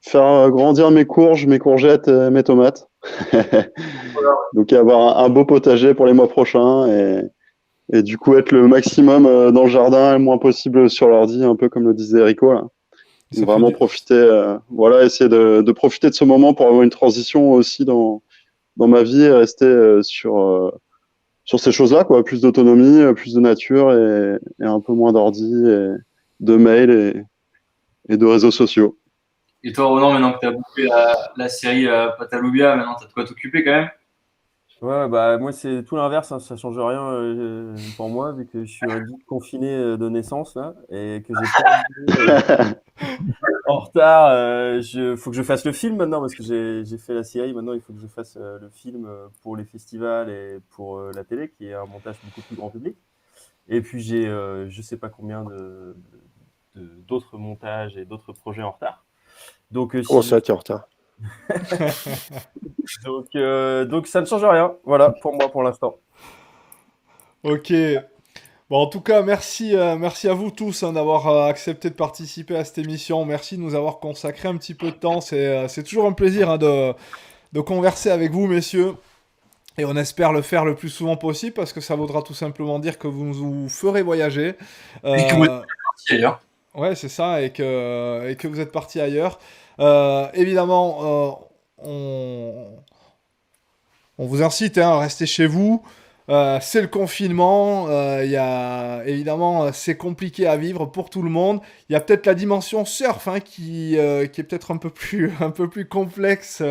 faire grandir mes courges, mes courgettes, mes tomates. Donc avoir un beau potager pour les mois prochains et du coup être le maximum dans le jardin et le moins possible sur l'ordi, un peu comme le disait Rico là. Donc, vraiment profiter, essayer de profiter de ce moment pour avoir une transition aussi dans ma vie et rester sur ces choses-là, quoi. Plus d'autonomie, plus de nature et un peu moins d'ordi et de mails et de réseaux sociaux. Et toi, Ronan, maintenant que tu as bouclé la série Patalougia, maintenant tu as de quoi t'occuper quand même? Ouais, bah moi c'est tout l'inverse, hein, ça change rien pour moi vu que je suis un geek confiné de naissance là et que j'ai pas en retard. Faut que je fasse le film maintenant parce que j'ai fait la série. Maintenant, il faut que je fasse le film pour les festivals et pour la télé, qui est un montage beaucoup plus grand public. Et puis j'ai je sais pas combien d'autres montages et d'autres projets en retard. Donc Comment ça, tu es en retard? donc ça ne change rien. Voilà pour moi pour l'instant. Ok. Bon, en tout cas, merci, merci à vous tous hein, d'avoir accepté de participer à cette émission. Merci de nous avoir consacré un petit peu de temps. C'est toujours un plaisir hein, de converser avec vous, messieurs. Et on espère le faire le plus souvent possible parce que ça voudra tout simplement dire que vous nous ferez voyager. Et que vous êtes parti ailleurs. Ouais, c'est ça, et que vous êtes partis ailleurs. Évidemment, on vous incite hein, à rester chez vous. C'est le confinement. Évidemment, c'est compliqué à vivre pour tout le monde. Il y a peut-être la dimension surf hein, qui est peut-être un peu plus complexe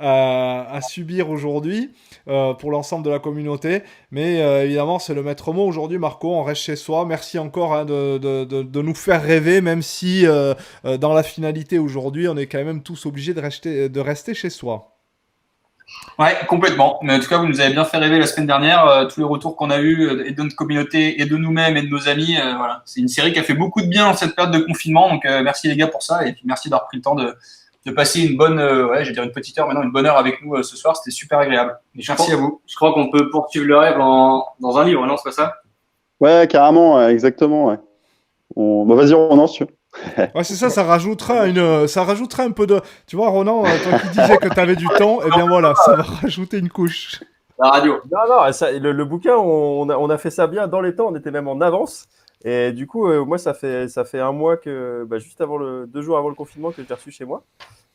à subir aujourd'hui pour l'ensemble de la communauté. Mais évidemment, c'est le maître mot aujourd'hui, Marco. On reste chez soi. Merci encore hein, de nous faire rêver, même si dans la finalité aujourd'hui, on est quand même tous obligés de rester chez soi. Ouais, complètement. Mais en tout cas, vous nous avez bien fait rêver la semaine dernière. Tous les retours qu'on a eus et de notre communauté et de nous-mêmes et de nos amis, voilà. C'est une série qui a fait beaucoup de bien en cette période de confinement. Donc, merci les gars pour ça. Et puis, merci d'avoir pris le temps de passer une bonne, je vais dire une petite heure maintenant, une bonne heure avec nous ce soir. C'était super agréable. Et merci à vous. Je crois qu'on peut poursuivre le rêve dans un livre, non, c'est pas ça? Ouais, carrément, exactement. Ouais. Bah, vas-y, Ronan, si tu veux. Ouais, c'est ça, ça rajoutera un peu de. Tu vois, Ronan, toi qui disais que tu avais du temps, eh bien voilà, ça va rajouter une couche. La radio. Non, le bouquin, on a fait ça bien dans les temps, on était même en avance. Et du coup, moi, ça fait un mois que, juste avant 2 jours avant le confinement, que je l'ai reçu chez moi.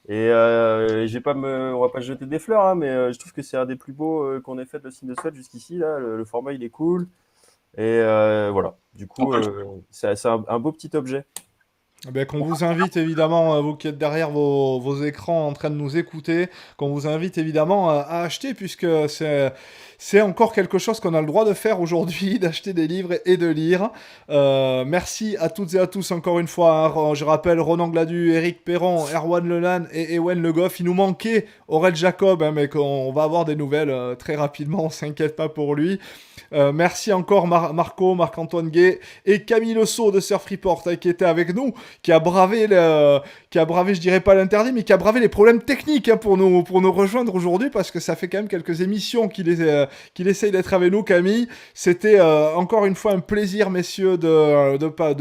Et on va pas se jeter des fleurs, hein, mais je trouve que c'est un des plus beaux qu'on ait fait de le Signe de Sweat jusqu'ici. Là, le format, il est cool. Et voilà. Du coup, c'est un beau petit objet. Eh bien, qu'on vous invite évidemment, vous qui êtes derrière vos écrans en train de nous écouter, qu'on vous invite évidemment à acheter, puisque c'est encore quelque chose qu'on a le droit de faire aujourd'hui, d'acheter des livres et de lire. Merci à toutes et à tous encore une fois. Hein. Je rappelle Ronan Gladu, Eric Perron, Erwan Lelan et Ewen Le Goff. Il nous manquait Aurel Jacob, hein, mais qu'on va avoir des nouvelles très rapidement, on s'inquiète pas pour lui. Merci encore Marco, Marc-Antoine Gay et Camille Le Sceau de Surf Report qui était avec nous, qui a bravé, je dirais pas l'interdit, mais qui a bravé les problèmes techniques hein, pour nous rejoindre aujourd'hui, parce que ça fait quand même quelques émissions qu'il essaye d'être avec nous, Camille. C'était encore une fois un plaisir, messieurs, d'avoir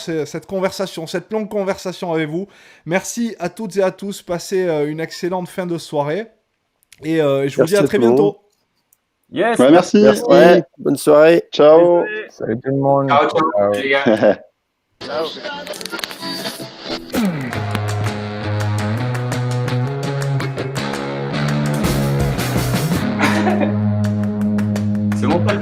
cette conversation, cette longue conversation avec vous. Merci à toutes et à tous. Passez une excellente fin de soirée. Et je vous dis à très bientôt. Yes. Ouais, merci. Ouais, bonne soirée. Ciao. Salut tout le monde. Ciao, Ciao. les gars. C'est mon pote.